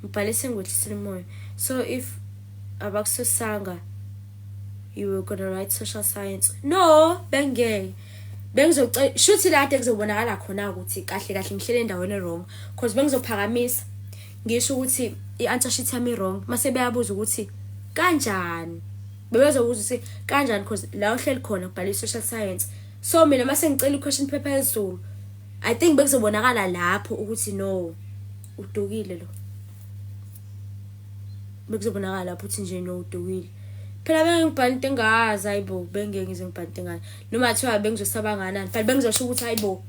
Ngibhale sengwehlisile moya. So if abakusosanga you were gonna write social science. No, bengeke. Bengizocela shuthi la kade kuzobonakala khona ukuthi kahle kahle ngihlele endaweni wrong because bengizophakamisa ngisho ukuthi i-answer sheet yami wrong mase beyabuza ukuthi kanjani. Bebezobuza ukuthi kanjani because la uhleli khona kubhala social science. So mina mase ngicela i-question paper ezulu. I think bekuzobonakala lapho ukuthi no udukile lo. Bekuzobonakala lapho ukuthi nje no udukile. Phela bengibhala into engazi ayibo bengeke ngize ngibhala into engazi. Noma thiwa bengizosaba nganani. Phela bengizosho ukuthi ayibo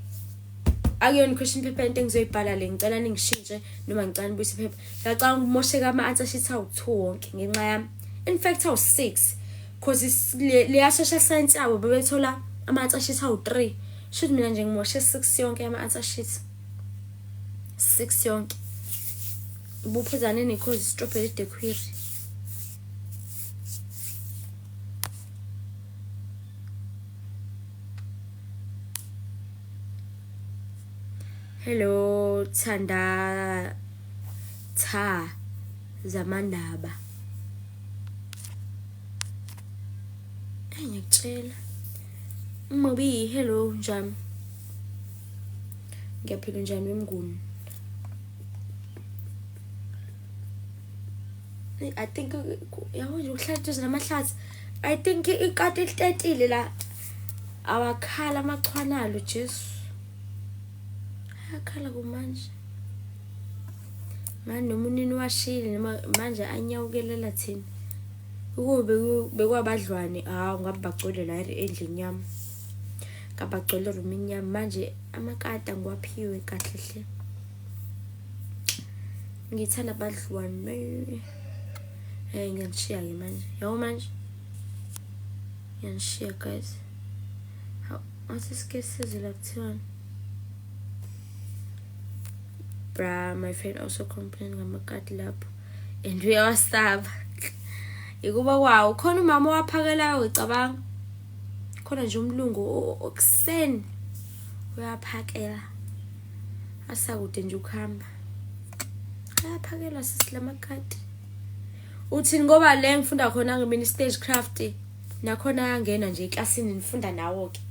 akuyona question paper into engizoyibhala le ngicela ningishintshe noma ngicela nibuyise iphepha. Ngicela ukumosheka ama-answer sheets awu-2 wonke ngenxa yami. In fact awu-6 because le social science yabo bebethola ama-answer sheets awu-3. Should mina nje ngimoshe 6 yonke ama-answer sheets. 6 yonke. Ubuphuzane ne-cause strawberry the query. Hello Thanda Tha Zamandaba. Ngiyakutshela. Mobi hello njani? Ngiyaphila njani wemnguni? I think yabo nje uhlathi namahlathi. I think ikati litetile la. Awakhala amachwanalo Jesu. Akhala kumanje. Manje nomunini washile manje anyawukelela thina. Ukube bekwabadlwane ngabe bagcwele la endlini yami. Ngabagcwele roomini yami manje amakata ngiwaphiwe kahle hle. Ngithanda abadlwane. Ngiyanishiya ke manje. Yabo manje. Ngiyanishiya guys. Asisike sizela kuthiwani. Bra, my friend also complained ngamakati lapho and uyawasaba. Ikuba wow, khona umama waphakelayo icabanga. Khona nje umlungu okuseni uyaphakela. Asakude nje ukuhamba. Ayaphakela sisilamakati. Uthi ngoba le ngifunda khona ngemini stage craft nakhona ayangena nje eklasini nifunda nawo ke.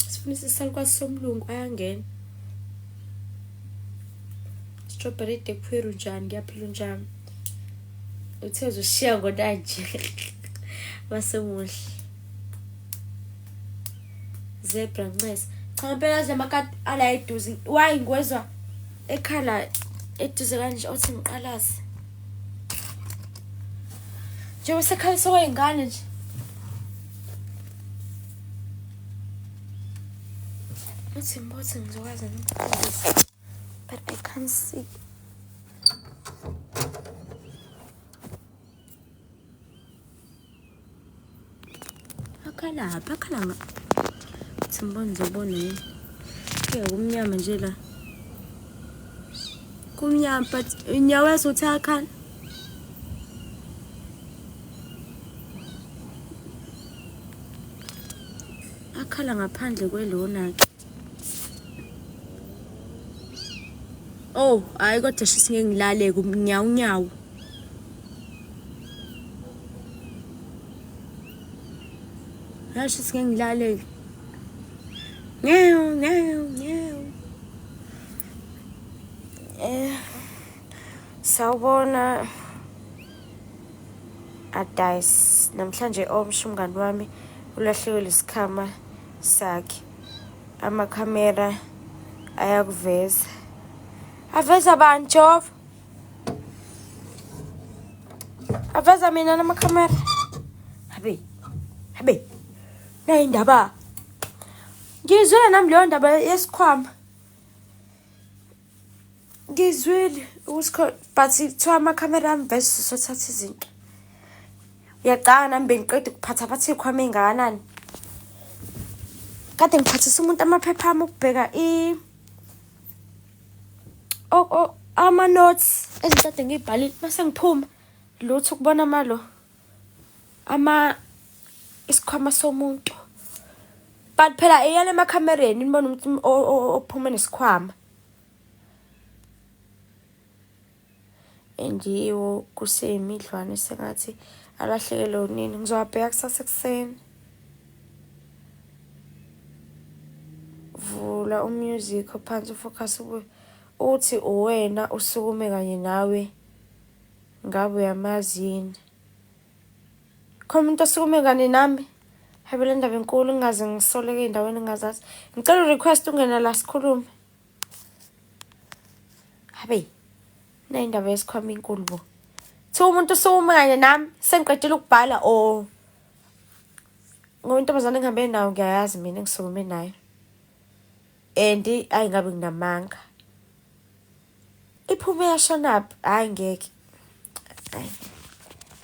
Sifuna isisalukwazi somlungu ayangena. Strawberry the query njani ngiyaphila njani. Uthe uzoshiya ngonanje. Wasemuhle. Zebra Ncesi. Cha phela zamakati ala eduze. Why ngwezwa ekhala eduze kanje othi ngiqalazi. Nje wasekhaya soyingane nje. Uthi mbothi ngizokwazi ngikuzisa. But I can't see. Akala. Simbona zobona yini. Ke kumnyama nje la. Kumnyama but unyawo uthi akhala. Akhala ngaphandle kwelona ke. Oh, hayi kodwa shisingeke ngilale kumnyawo. La shisingeke ngilale. Nyew. Sawubona. Advice namhlanje omsho umngani wami ulahlekelwe isikhama sakhe. Amakhamera ayakuveza. Aveza bani Jova? Aveza mina namakhamera. Habe. Nayi indaba. Ngizwile nami leyo ndaba yesikhwama. Ngizwile usikho but ithiwa amakhamera amveza sothatha izinto. Uyacanga nami bengiqeda ukuphatha phatha ikhwama engakanani. Kade ngiphathisa umuntu amaphepha ami ukubheka ama notes ezithathe ngibhalile mase ngiphuma lutho ukubona malo isikhwama somuntu But phela eyale emakhamereni nibona umuntu ophuma nesikhwama. Endiwo kusemidlwane sengathi alahlekele unini. Ngizowabheka kusasa ekuseni. Vula umusic ophansi focus uthi uwena usukume kanye nawe ngabe uyamazi yini. Khona umuntu osukume kanye nami. Habe le ndaba enkulu ngingaze ngisoleke endaweni engazazi. Ngicela request ungena la sikhulume. Habe nayindaba yesikhwama inkulu bo. Thi umuntu osukume kanye nami sengiqedile ukubhala ngointombazane engihambe nayo ngiyayazi mina engisukume nayo. Ayingabe nginamanga. Iphume yashona hayi ngeke.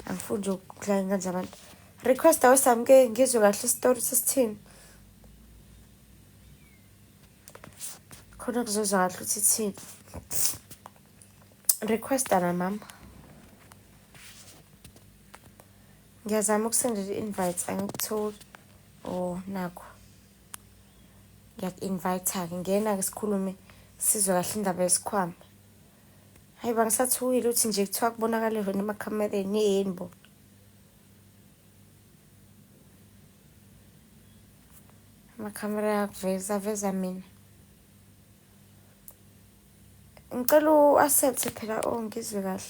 Angifuni ukudlala nganje abantu. Request awesamke ngizwe kahle story sesithini. Khona kuzozwa kahle ukuthi thini. Request ana mama. Ngiyazama ukusendela i-invites angikutholi. Nakho. Ngiyak-invite-ke ngena-ke sikhulume sizwe kahle indaba yesikhwama. Hayi bangisathukile ukuthi nje kuthiwa kubonakala wena emakhamereni yini bo. Amakhamera aveza mina. Ngicela u-accept phela ngizwe kahle.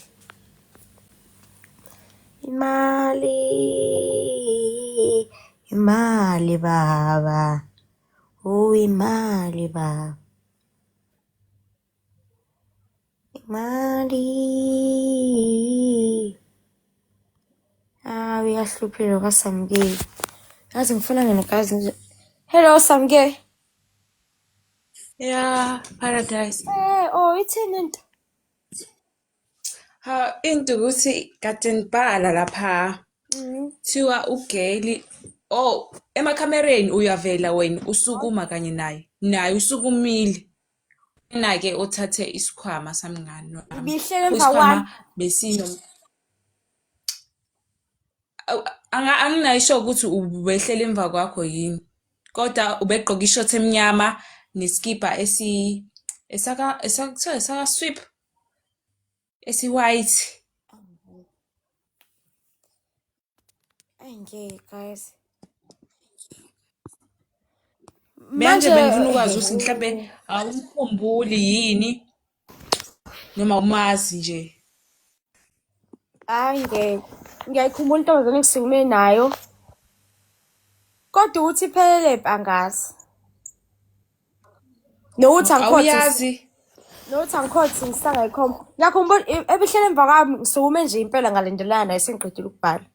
Imali baba. Imali baba. Imali. Uyahluphile kwaSamke. Yazi ngifuna ngenekazi nje. Hello Samke. Yeah, Paradise. Ithini into? Into ukuthi kade ngibhala lapha. Thiwa ugeli. Emakhamereni uyavela wena usukuma kanye naye. Naye usukumile. Ke othathe isikhwama samngani wami. Ibihlele emva kwami. Besino. Anginayisho ukuthi ubehlele emva kwakho yini. Kodwa ubegqoka ishort emnyama neskipa esaka sweep white. Angeke guys. Manje bengifuna ukwazi ukuthi mhlambe awumkhumbuli yini noma umazi nje. Ngiyayikhumbula intombazane engisukume nayo. Kodwa uthi phelele angazi. Nokuthi Awuyazi. angikhothi ngisangayikhomba. Ngiyakhumbula ebihlele emva kwami ngisukume nje impela ngalendelana naye sengiqedile ukubhala.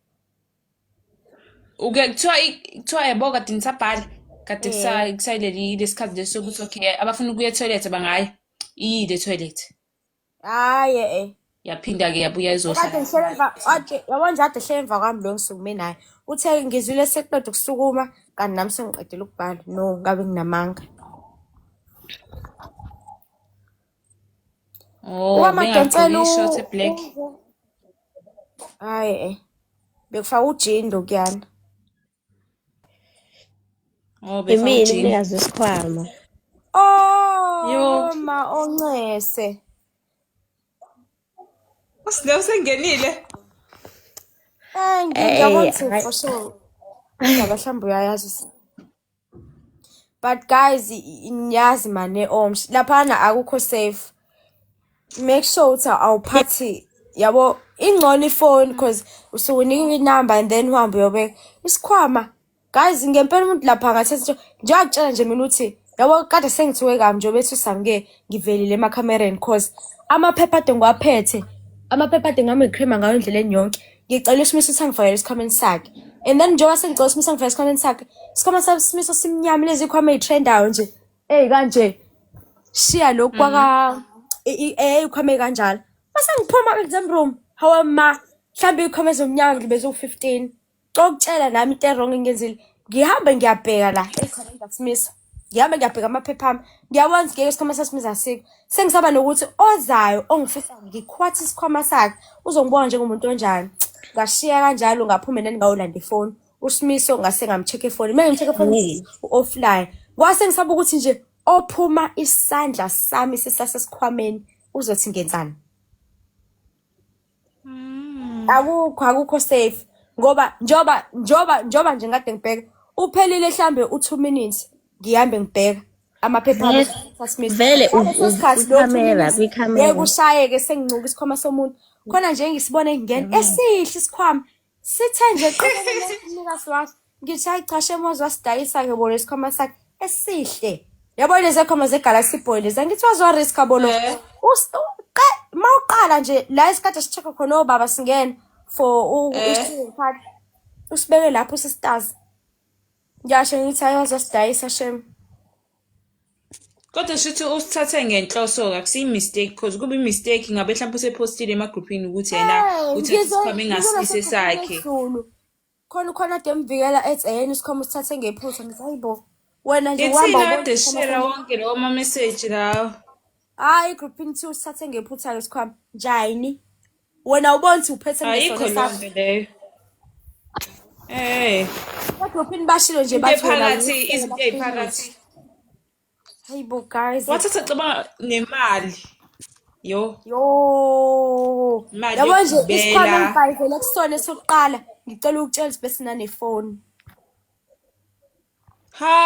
Kuthiwa yabo kade nisabhala kade kusayileli lesikhathi lesokuthi okay abafuna ukuya e-toilet bangaya iyile toilet. Hayi Yaphinda ke yabuya izohlala. Kade ngihlele emva yabo nje kade ehlele emva kwami lo ngisukume naye. Uthe ngizwile seqedwe ukusukuma kanti nami sengiqedile ukubhala. No ngabe nginamanga. Bengagqoki ishort black. Hayi bekufaka ujindo kuyana. Imini umnikazi wesikhwama. Ma oncese. Usileyo sengenile. Ngiyabona for sure. Indaba mhlawumbe uyayazi. But guys, niyazi mane laphana akukho safe. Make sure ukuthi awuphathi yabo ingcono ifone because usukunika inumber and then uhambe uyobeka isikhwama. Guys, ngempela umuntu lapha ngathi ngiyakutshela nje mina uthi yabo kade sengithiwe kami nje bethi uSamke ngivelile emakhamereni because amaphepha ade ngiwaphethe. Amaphepha ade ngame ngikhema ngayo endleleni yonke. Ngicela uSimiso sangifakele isikhwameni sakhe. And then njengoba sengicela uSimiso sangifakele isikhwameni sakhe. Isikhwama sami Simiso simnyama lezi ikhwama ezitrendayo nje. Kanje. Shiya lokhu kwaka ikhwame kanjalo. Mase ngiphuma exam room. Hawa mhlambe ikhwame ezomnyama ngibeze u15. Xokutshela nami into wrong engenzile. Ngihambe ngiyabheka la ekhona Simiso. Ngihambe ngiyabheka amaphepha ami. Ngiyabona ngeke isikhwama saSimiso asike. Sengisaba nokuthi ozayo ongifisa ngikhwathi isikhwama sakhe uzongibona njengomuntu onjani. Ngashiya kanjalo ngaphume nani ngawulanda ifoni. uSimiso ngase ngamcheck efoni mengimcheck efoni offline kwase ngisaba ukuthi nje ophuma isandla sami sesasesikhwameni uzothi ngenzani akukho safe ngoba njoba nje ngade ngibheka uphelile mhlambe u2 minutes ngihambe ngibheka amaphepha vele ukamera kwikhamera yekushaye-ke sengincuka isikhwama somuntu khona nje ngisibone ngingena esihle isikhwama sithe nje umnikazi waso ngithi hayi cha shemozi wasidayisa-ke bona isikhwama sakhe esihle yabo lezi khoma zeGalaxy Boy lezi ngithi wazwa-risk abolo mawuqala nje la isikhathi sichecka khona obaba singena for card usibeke lapho sisters ngiyasho ngithi hayi wazasidayisa shem Kodwa shithi usithathe ngenhloso akusiyi mistake because kuba imistake ngabe mhlawumbe usepostile emagroupini ukuthi yena uthathe isikhwama engasise sakhe khona demvikela etsayeni isikhwama usithathe ngephutha ngithi hayibo wena nje uhamba ubona share wonke lawo ama message lawo hayi groupini 2 usithathe ngephutha lesikhwama njani wena ubona ukuthi uphethe ayikho lonke leyo groupini bashilo nje bathi phakathi izinto phakathi hayibo guys wathatha cabanga nemali yo yabo nje isikhwama ngibhayizele kusona sokuqala ngicela ukutshela bese nanefoni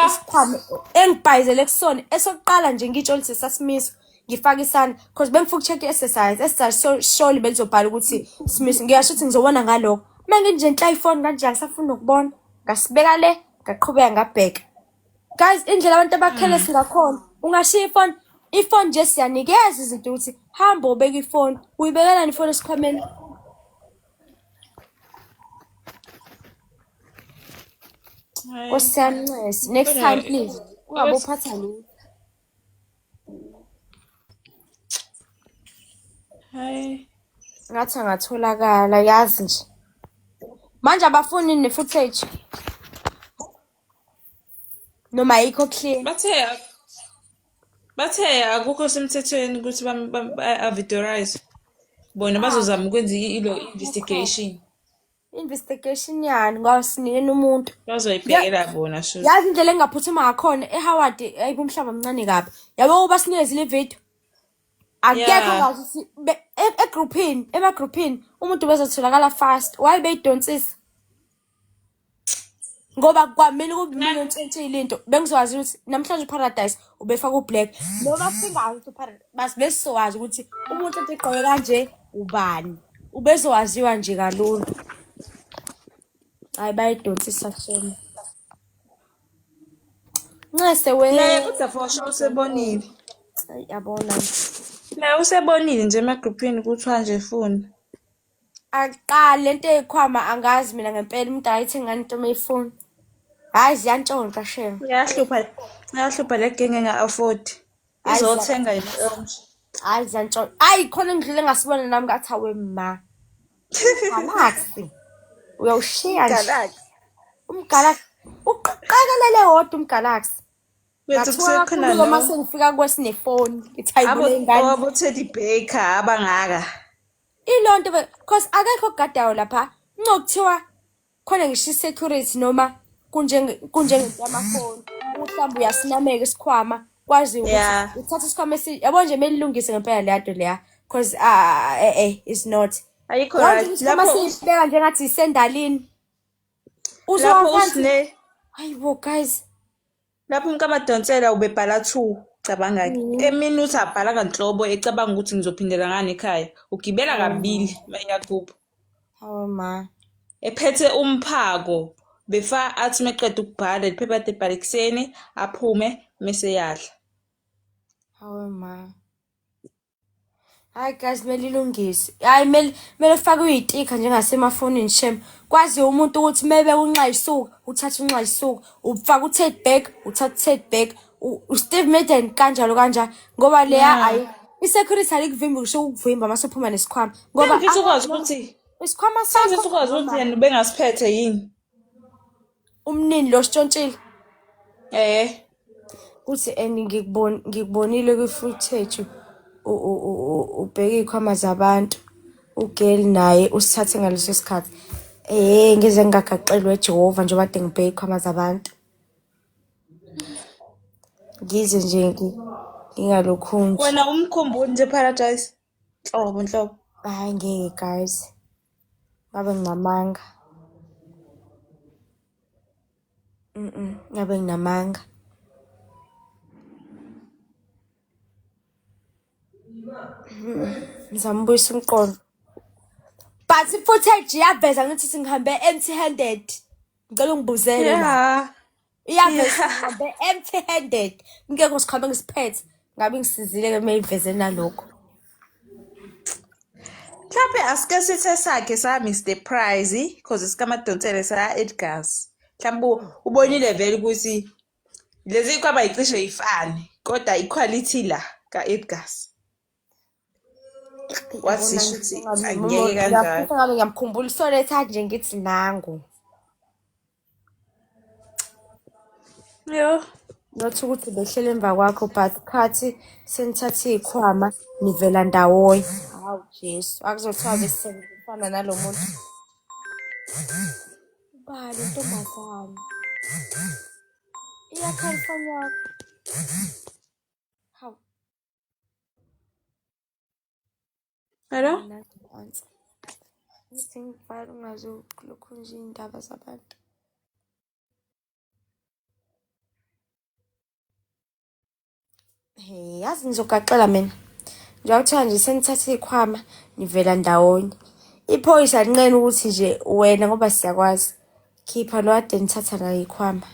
isikhwama engibhayizele kusona esokuqala nje ngitsho lithi sasimiso ngifaka isandla because bengifuna ukucheck exercise surely belizobhala ukuthi Simiso ngiyasho ukuthi ngizobona ngalokho manje nje enhla iphone kanje ngisafuna ukubona ngasibeka le ngaqhubeka ngabheka guys indlela abantu abakhele singakhona ungashiya iphone nje siyanikeza izinto ukuthi hamba ubeka iphone uyibekela iphone esikhwameni Osiyamncesi next time please ungabophatha lo hayi ngathi angatholakala yazi nje manje abafuni ne-footage noma ayikho clear bathe akukho semthethweni ukuthi ba-videorize bona bazozama ukwenza ilo investigation yani ngawasinikeni umuntu bazoyibhekela bona sho yazi indlela engaphuthuma ngakhona eHoward ayibo umhlaba omncane kabi yabo ubasinikeze le video akekho ngathi egroupini emagroupini umuntu bezotholakala fast why beyidonsisa ngoba kwamele kubimile entsentshile into bengizwazi ukuthi namhlanje uParadise ubefaka uBlack noma singazi ukuthi uParadise basibesowazi ukuthi umuntu otigqoke kanje ubani ubezowaziwa nje kalula hayi bayidonsisa shema Ncese naye kodwa for sure usebonile yabona naye usebonile nje emagroupini kuthiwa nje funi aqala lento ezikhwama angazi mina ngempela umuntu ayithenga into mayifoni hayi ziyantshontsha shema yahlupha le genge nga-afford izothenga yonke hayi ziyantshontsha hayi khona ngidlule ngasibona nami ngathi awe ma Galaxy uyawushiya nje umGalaxy uqakalele wodwa umGalaxy kusekhona noma sengifika kwesinefoni ithi ayibule ingane obuTeddy Baker abangaka ilonto because akekho ogadayo lapha ngokuthiwa khona ngisho security noma kunjengento yamafoni mhlawumbe uyasinameka isikhwama kwazi ukuthi uthatha isikhwama yabo nje melilungise ngempela leyato leya because is not ayikho right lapho sibeka njengathi isendalini uzowaphansi hayibo guys lapho umkamadonsela ubebhala 2 cabanga emini uthi abhala kanhlobo ecabanga ukuthi ngizophindela ngani ekhaya ugibela kabili mayakubo hawo ma ephethe umphako befa athi meqeda ukubhala iphepha lebhala ekseni aphume mase yadla hawo ma hayi guys melilungise hayi mele ufake uyitika njengasemafonini shem kwazi umuntu ukuthi mebe unxa isuku uthatha unxa isuku ufaka uTed Back uthatha uTed Back uSteve Madden kanjalo ngoba leya ayi isecurity alikuvimbi kusho ukuvimba masophuma nesikhwama ngoba ngizokwazi ukuthi isikhwama sakho ngizokwazi ukuthi yena bengasiphethe yini umnini lo sitshontshile uthi ngikubonile kwi-footage ubheke ikhwama zabantu ugirl naye usithathe ngaleso sikhathi Ngize ngingagaxelwe Jehova njengoba kade ngibheke iy'khwama zabantu. Ngize nje ngingalokhu nje. Wena umkhumbuli nje Paradise. Nhlobo. Hhayi ngeke guys. Ngabe nginamanga. Ngabe nginamanga. Ngizambuyisa umqondo. But i-footage iyaveza ngithi singihambe empty-handed. Ngicela ungibuzele la. Yeah. Iyaveza ngihambe empty-handed. Ngeke ngisikhambe ngisiphethe. Ngabe ngisizile-ke uma iveze nalokho. Mhlawumbe asike sithe sakhe sa Mr Prize because sikaMadonsela sa Edgars. Mhlawumbe ubonile vele ukuthi lezi kwaba icishe ifane kodwa equality la ka Edgars. Wasisho ukuthi angeke kanjalo. Ngabe ngiyamkhumbula isoletha nje ngithi nangu. Yo. Nothi ukuthi behlele emva kwakho but khathi senithathe iy'khwama nivela ndawonye. Hawu Jesu, akuzothiwa besisebenzisana nalo muntu. Ubani intombazane? California yakho. Hawu. Hello? Ngithi ngibhala ungazokulokhu nje iy'ndaba zabantu. Yazi ngizogaxela mina. Njengoba kuthiwa nje senithathe iy'khwama nivela ndawonye. Iphoyisa linqena ukuthi nje wena ngoba siyakwazi. Khipha lo kade nithatha nayo iy'khwama.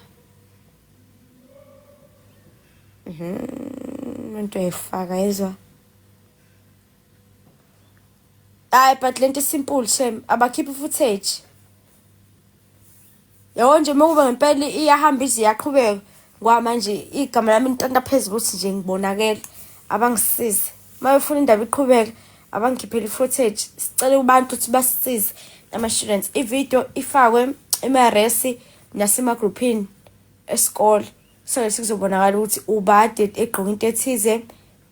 Umuntu uyayifaka yezwa. Hayi but lento simple Shem, abakhipha footage. Yabo nje uma kuba ngempela iyahamba ize iyaqhubeka ngoba manje igama lami intanta phezulu ukuthi nje ngibonakele abangisize. Uma befuna indaba iqhubeka abangikhiphela footage. Sicela kubantu ukuthi basisize nama students. Ivideo ifakwe emaresi nasema groupini esikole. So sikuzobonakala ukuthi ubade egqoka into ethize.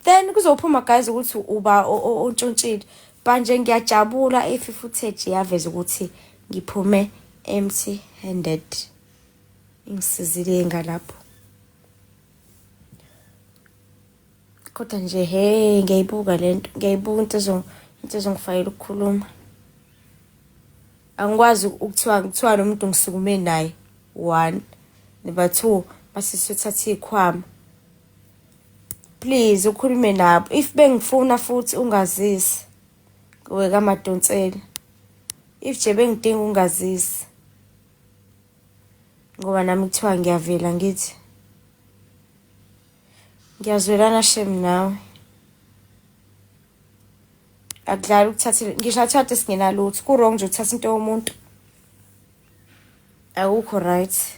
Then kuzophuma guys ukuthi uba ontshontshile. Manje ngiyajabula if footage yaveza ukuthi ngiphume empty handed. Ingisizile ngalapho. Kodwa nje ngiyayibuka lento, ngiyayibuka into ezongifayela ukukhuluma. Angikwazi ukuthiwa nomuntu ngisukume naye 1 number 2 base sithatha ikhwama. Please ukhulume nabo if bengifuna futhi ungazisi. Weka Madonsela. If je bengidinga ungazisi. Ngoba nami kuthiwa ngiyavela ngithi. Ngiyazwelana Shem nawe. Akudlala ukuthatha ngisho athathe singenalutho. Ku wrong nje uthatha into yomuntu. Awukho right.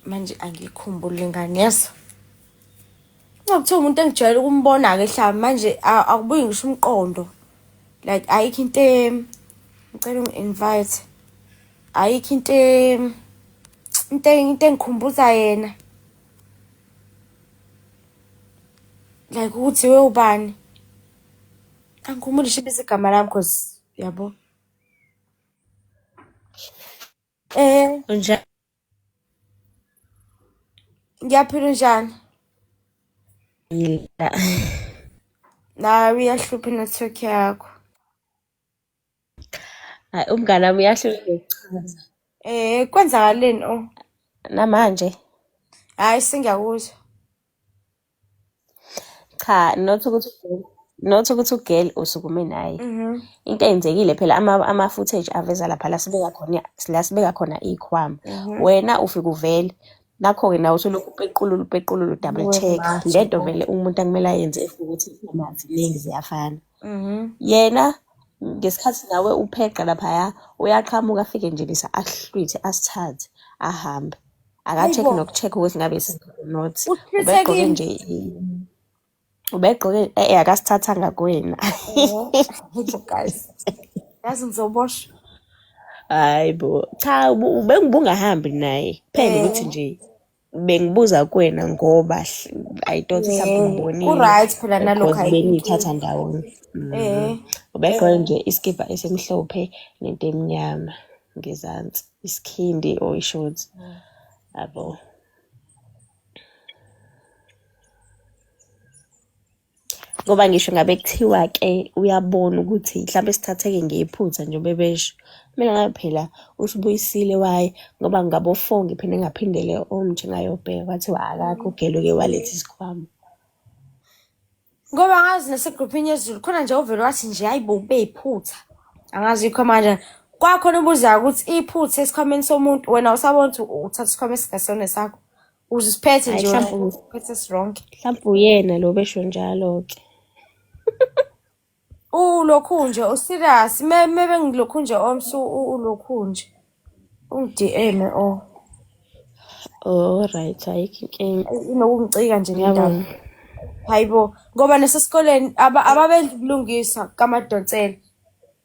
Manje angikhumbule ngane yazo. Ngokuthiwa umuntu engijwayele ukumbona ke ehlaba manje akubuyi ngisho umqondo. Like ayikho into ngicela ungi-invite. Ayikho into engikhumbuza yena. Like ukuthi we ubani? Angikhumbuli shibisa igama lami cause yabo. Unjani? Ngiyaphila njani? La. Na uyahlupha network yakho. Hayi umngane wami uyahluleka ukuchaza. Kwenzakaleni oh? Namanje Hayi sengiyakuzwa. cha not ukuthi ugirl usukume naye. Into eyenzekile phela ama footage aveza lapha la sibeka khona ikhwama. Wena ufika uvele nakho ke nawe usolokhu upequlula double check lento vele umuntu akumele ayenze ukuthi ikhwama ziningi ziyafana. Yena ngesikhathi nawe upheqa lapha uyaqhamuka afike nje lisa ahlwithe asithathe ahambe akacheck nokucheck ukuthi ngabe not ubegqoke nje ubegqoke akasithathanga kuwena. Guys. Yazi ngizoboshwa. Hayi bo cha ubungahambi naye phela ukuthi nje bengibuza kuwena ngoba I thought mhlawumbe ungibonile ku-right phela nalokho because bengiyithatha ndawonye. Ubegqoke nje iskipa esimhlophe nento emnyama ngezansi, isikhindi or ishorts. Yabo. Ngoba ngisho ngabe kuthiwa-ke uyabona ukuthi mhlawumbe sithatheke ngephutha nje bebesho. Mina ngabe phela usibuyisile waye ngoba ngabo 4 ngiphinde ngaphindele omtshe ngayobheka kwathiwa akakho ugelo-ke waletha isikhwama. Ngoba angazi nasegroupini yezulu khona nje ovele wathi nje hayi bo beyiphutha. Angazi yikho manje. Kwakhona ubuza ukuthi iphutha esikhwameni somuntu wena usabona ukuthi uthatha isikhwama esingasona sakho. Uzisiphethe nje wena uphethe wrong. Mhlawumbe uyena lo besho njalo-ke. Lokhu nje userious mebe ngilokhu nje ulokhu nje. Ung-DM Right, ayikho inkinga. Inokungicika nje ngindaba. Hayibo ngoba nasesikoleni ababelungisa kaMadonsela.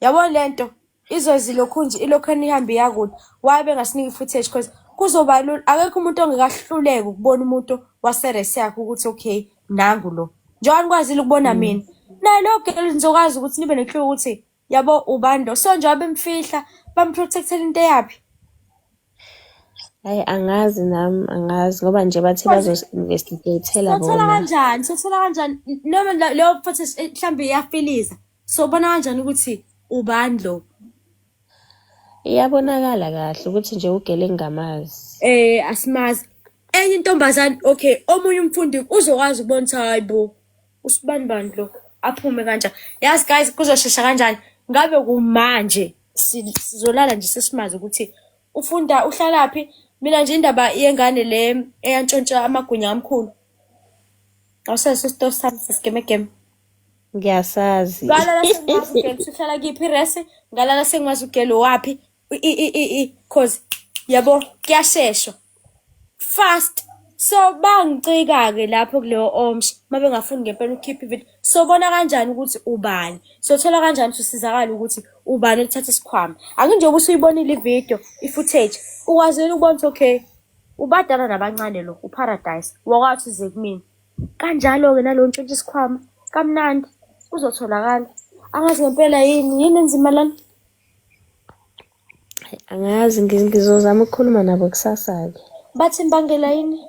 Yabona lento izozi lokhu nje ilokhu enihambe yakude wabe ngasinika footage because kuzoba lula akekho umuntu ongekahluleka ukubona umuntu waserese yakhe ukuthi okay nangu lo. Njengoba nikwazile ukubona mina. Nalokho ngizokwazi ukuthi nibe neclue ukuthi yabo ubando so nje abemfihla bamprotectela into yapi. Hayi angazi nami angazi ngoba nje bathi bazo-investigatela bona. Sothola kanjani noma leyo footage mhlambe iyafiliza sobona kanjani ukuthi ubani lo. Iyabonakala kahle ukuthi nje ugele ngamazi. Asimazi enye intombazane okay omunye umfundi uzokwazi ukubona ukuthi hayibo usibani bani lo aphume kanjani. Yazi guys kuzoshesha kanjani ngabe kumanje sizolala nje sesimazi ukuthi ufunda uhlalaphi. Mina nje indaba yengane le eyantshontsha amagunya amkhulu. Awusazi stop sami sesigeme. Ngiyasazi. Ngalala sengazi ugelo uhlala kiphi rese ngalala sengazi ugelo wapi cause yabo kuyasheshwa fast so bangicika-ke lapho kuleyo omshi mabengafuni ngempela ukukhipha ivideo sobona kanjani ukuthi ubani sothola kanjani usizakala ukuthi ubani olithatha isikhwama akunjengoba usuyibonile ivideo ifootage ukwazile ukubona ukuthi okay ubadala nabancane lo uParadise wakwathi uze kumina kanjalo-ke nalo ntshontsha isikhwama kamnandi uzotholakala angazi ngempela yini enzima lana. Angazi ngizozama ukukhuluma nabo kusasa-ke. Bathi imbangela yini?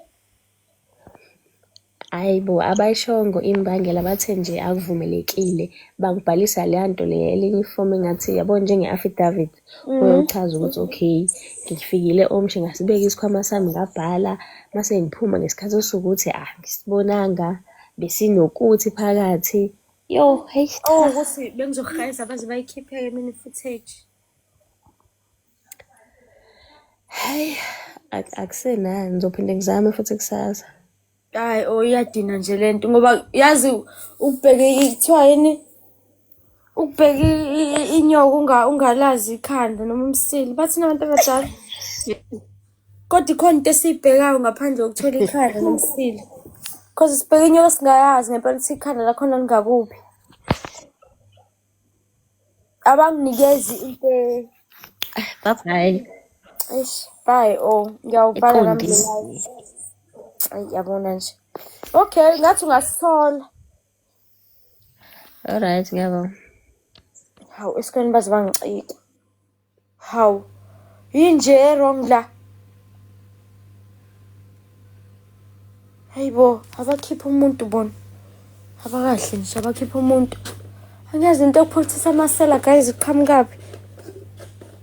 Hayibo abayishongo imbangela bathe nje akuvumelekile bakubhalisa leya nto le elinye ifomu engathi yabo njenge-affidavit uyochaza ukuthi okay ngifikile omshe ngasibeka isikhwama sami ngabhala mase ngiphuma ngesikhathi sokuthi ngisibonanga besinokuthi phakathi yo hey ukuthi bengizohayisa baze bayikhiphe mina footage. Hayi akusenani ngizophinde ngizame futhi kusasa. Hayi iyadina nje lento ngoba yazi ukubheka ithiwa yini ukubheka inyoka ungalazi ikhanda noma umsili bathi nabantu abadala kodwa ikhona into esiyibhekayo ngaphandle kokuthola ikhanda nomsili because sibheka inyoka singayazi ngempela ukuthi ikhanda lakhona lingakuphi abanginikezi into Bye. bye ngiyawubhala nami live. Yabona nje. Okay, ngathi ungasithola. Alright, ngiyabona. Hawu esikhweni baze bangicika. Hawu. Yinje wrong la. Hayibo, abakhipha umuntu bona. Abakahle nje abakhipha umuntu. Angazi into yokuprotect amasela guys iqhamukapi.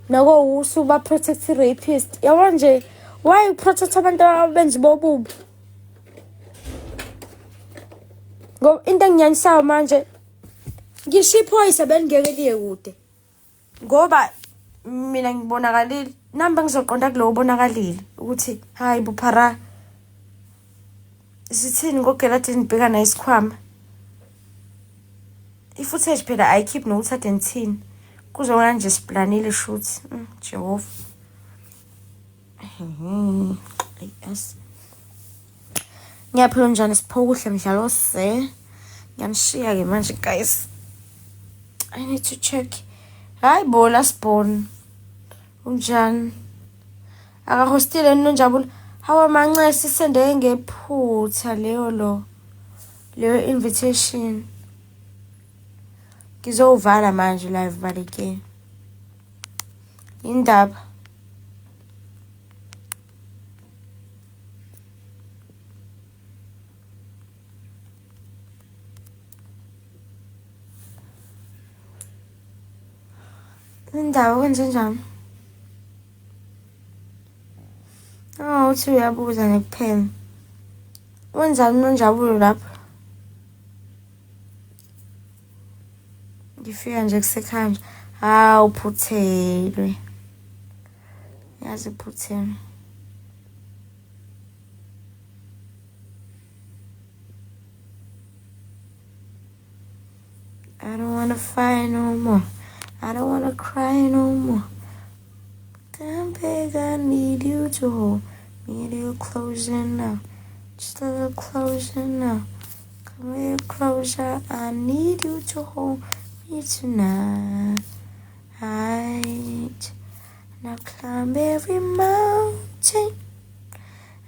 Nako usuba protect rapist. Yabona nje why protect abantu abenzi bobubi? Ngo into engiyanyisayo manje ngisho iphoyisa belingeke liye kude ngoba mina ngibonakalile namba ngizoqonda kulo ubonakalile ukuthi hayi buphara sithini ngogela athi nibheka na isikhwama ifootage phela ayikhiphi nokuthi ade ngithini kuzona nje siplanile shoot Jehova yes ngiyaphila njani siphokuhle mdlalo se ngiyanishiya ke manje guys I need to check hayi bola sibon unjani aka hostile nonjabula Hawa Mancesi sende ngephutha leyo invitation. Ngizowuvala manje live baleke. Indaba. Indaba kwenze njani? Uthi uyabuza nekuphela. Wenzani uNonjabulo lapha? Ngifika nje kusekhaya nje. Uphuthelwe. Yazi uphuthelwe. I don't wanna fight no more. I don't wanna cry no more. Damn big, I need you to hold me a little closer now. Just a little closer now. Come a little closer. I need you to hold me tonight. Now climb every mountain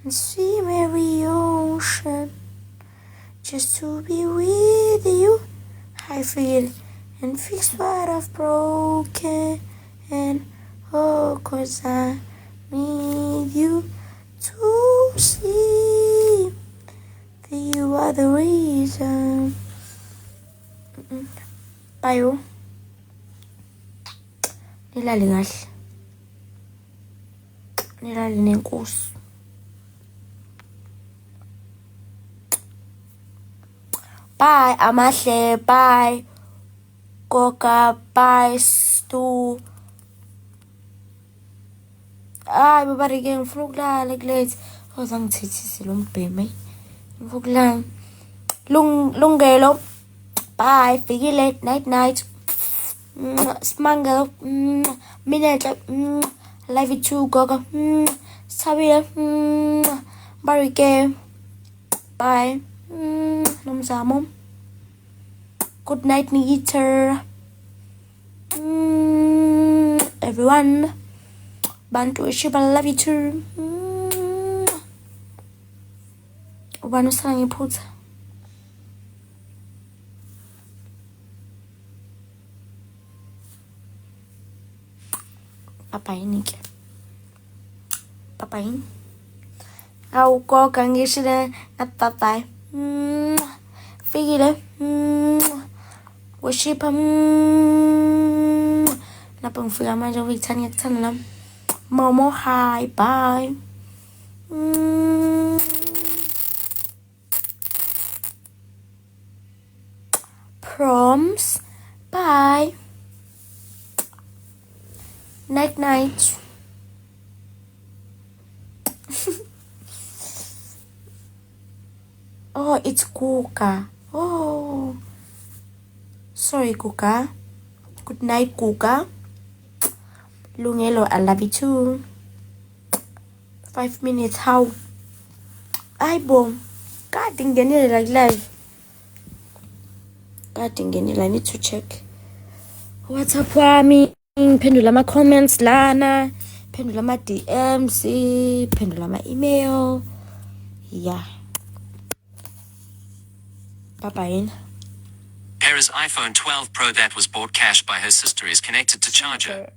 and swim every ocean just to be with you. I forget and fix what I've broken. Oh, 'cause I need you to see that you are the reason. Bayo. Nilale kahle. Nilale nenkosi. Bye, Amahle. Bye. Koka. Bye, Stu. Babaleke ngifuna ukulala kulate. Uzangithethise lo mbheme. Ngifuna ukulala. Lungelo. Bye. Fikile. Night. Smangelo. Minenhle. Love you too, Gogo. Sabile. Barike. Bye. Nomzamo. Good night, Nigiter. Everyone. Bantu Shiba, I love you too. Ubani usala ngephutha. Papayin ke. Papayin. Gogo ngishile na papay. Fikile. Washipa. Lapho ngifika manje ngikuthanda ngikuthanda nami. Momo, hi, bye. Proms, bye. Night. Oh, it's Kuka. Oh, sorry, Kuka. Good night, Kuka. Lungelo, I love you too. 5 minutes, how? Ay, boom. God, ingenile like live. God, ingenile, I need to check. What's up, wami? Pendula ma comments lana. Pendula ma DMs. Pendula ma email. Yeah. Bye-bye. Hera's iPhone 12 Pro that was bought cash by her sister is connected to charger.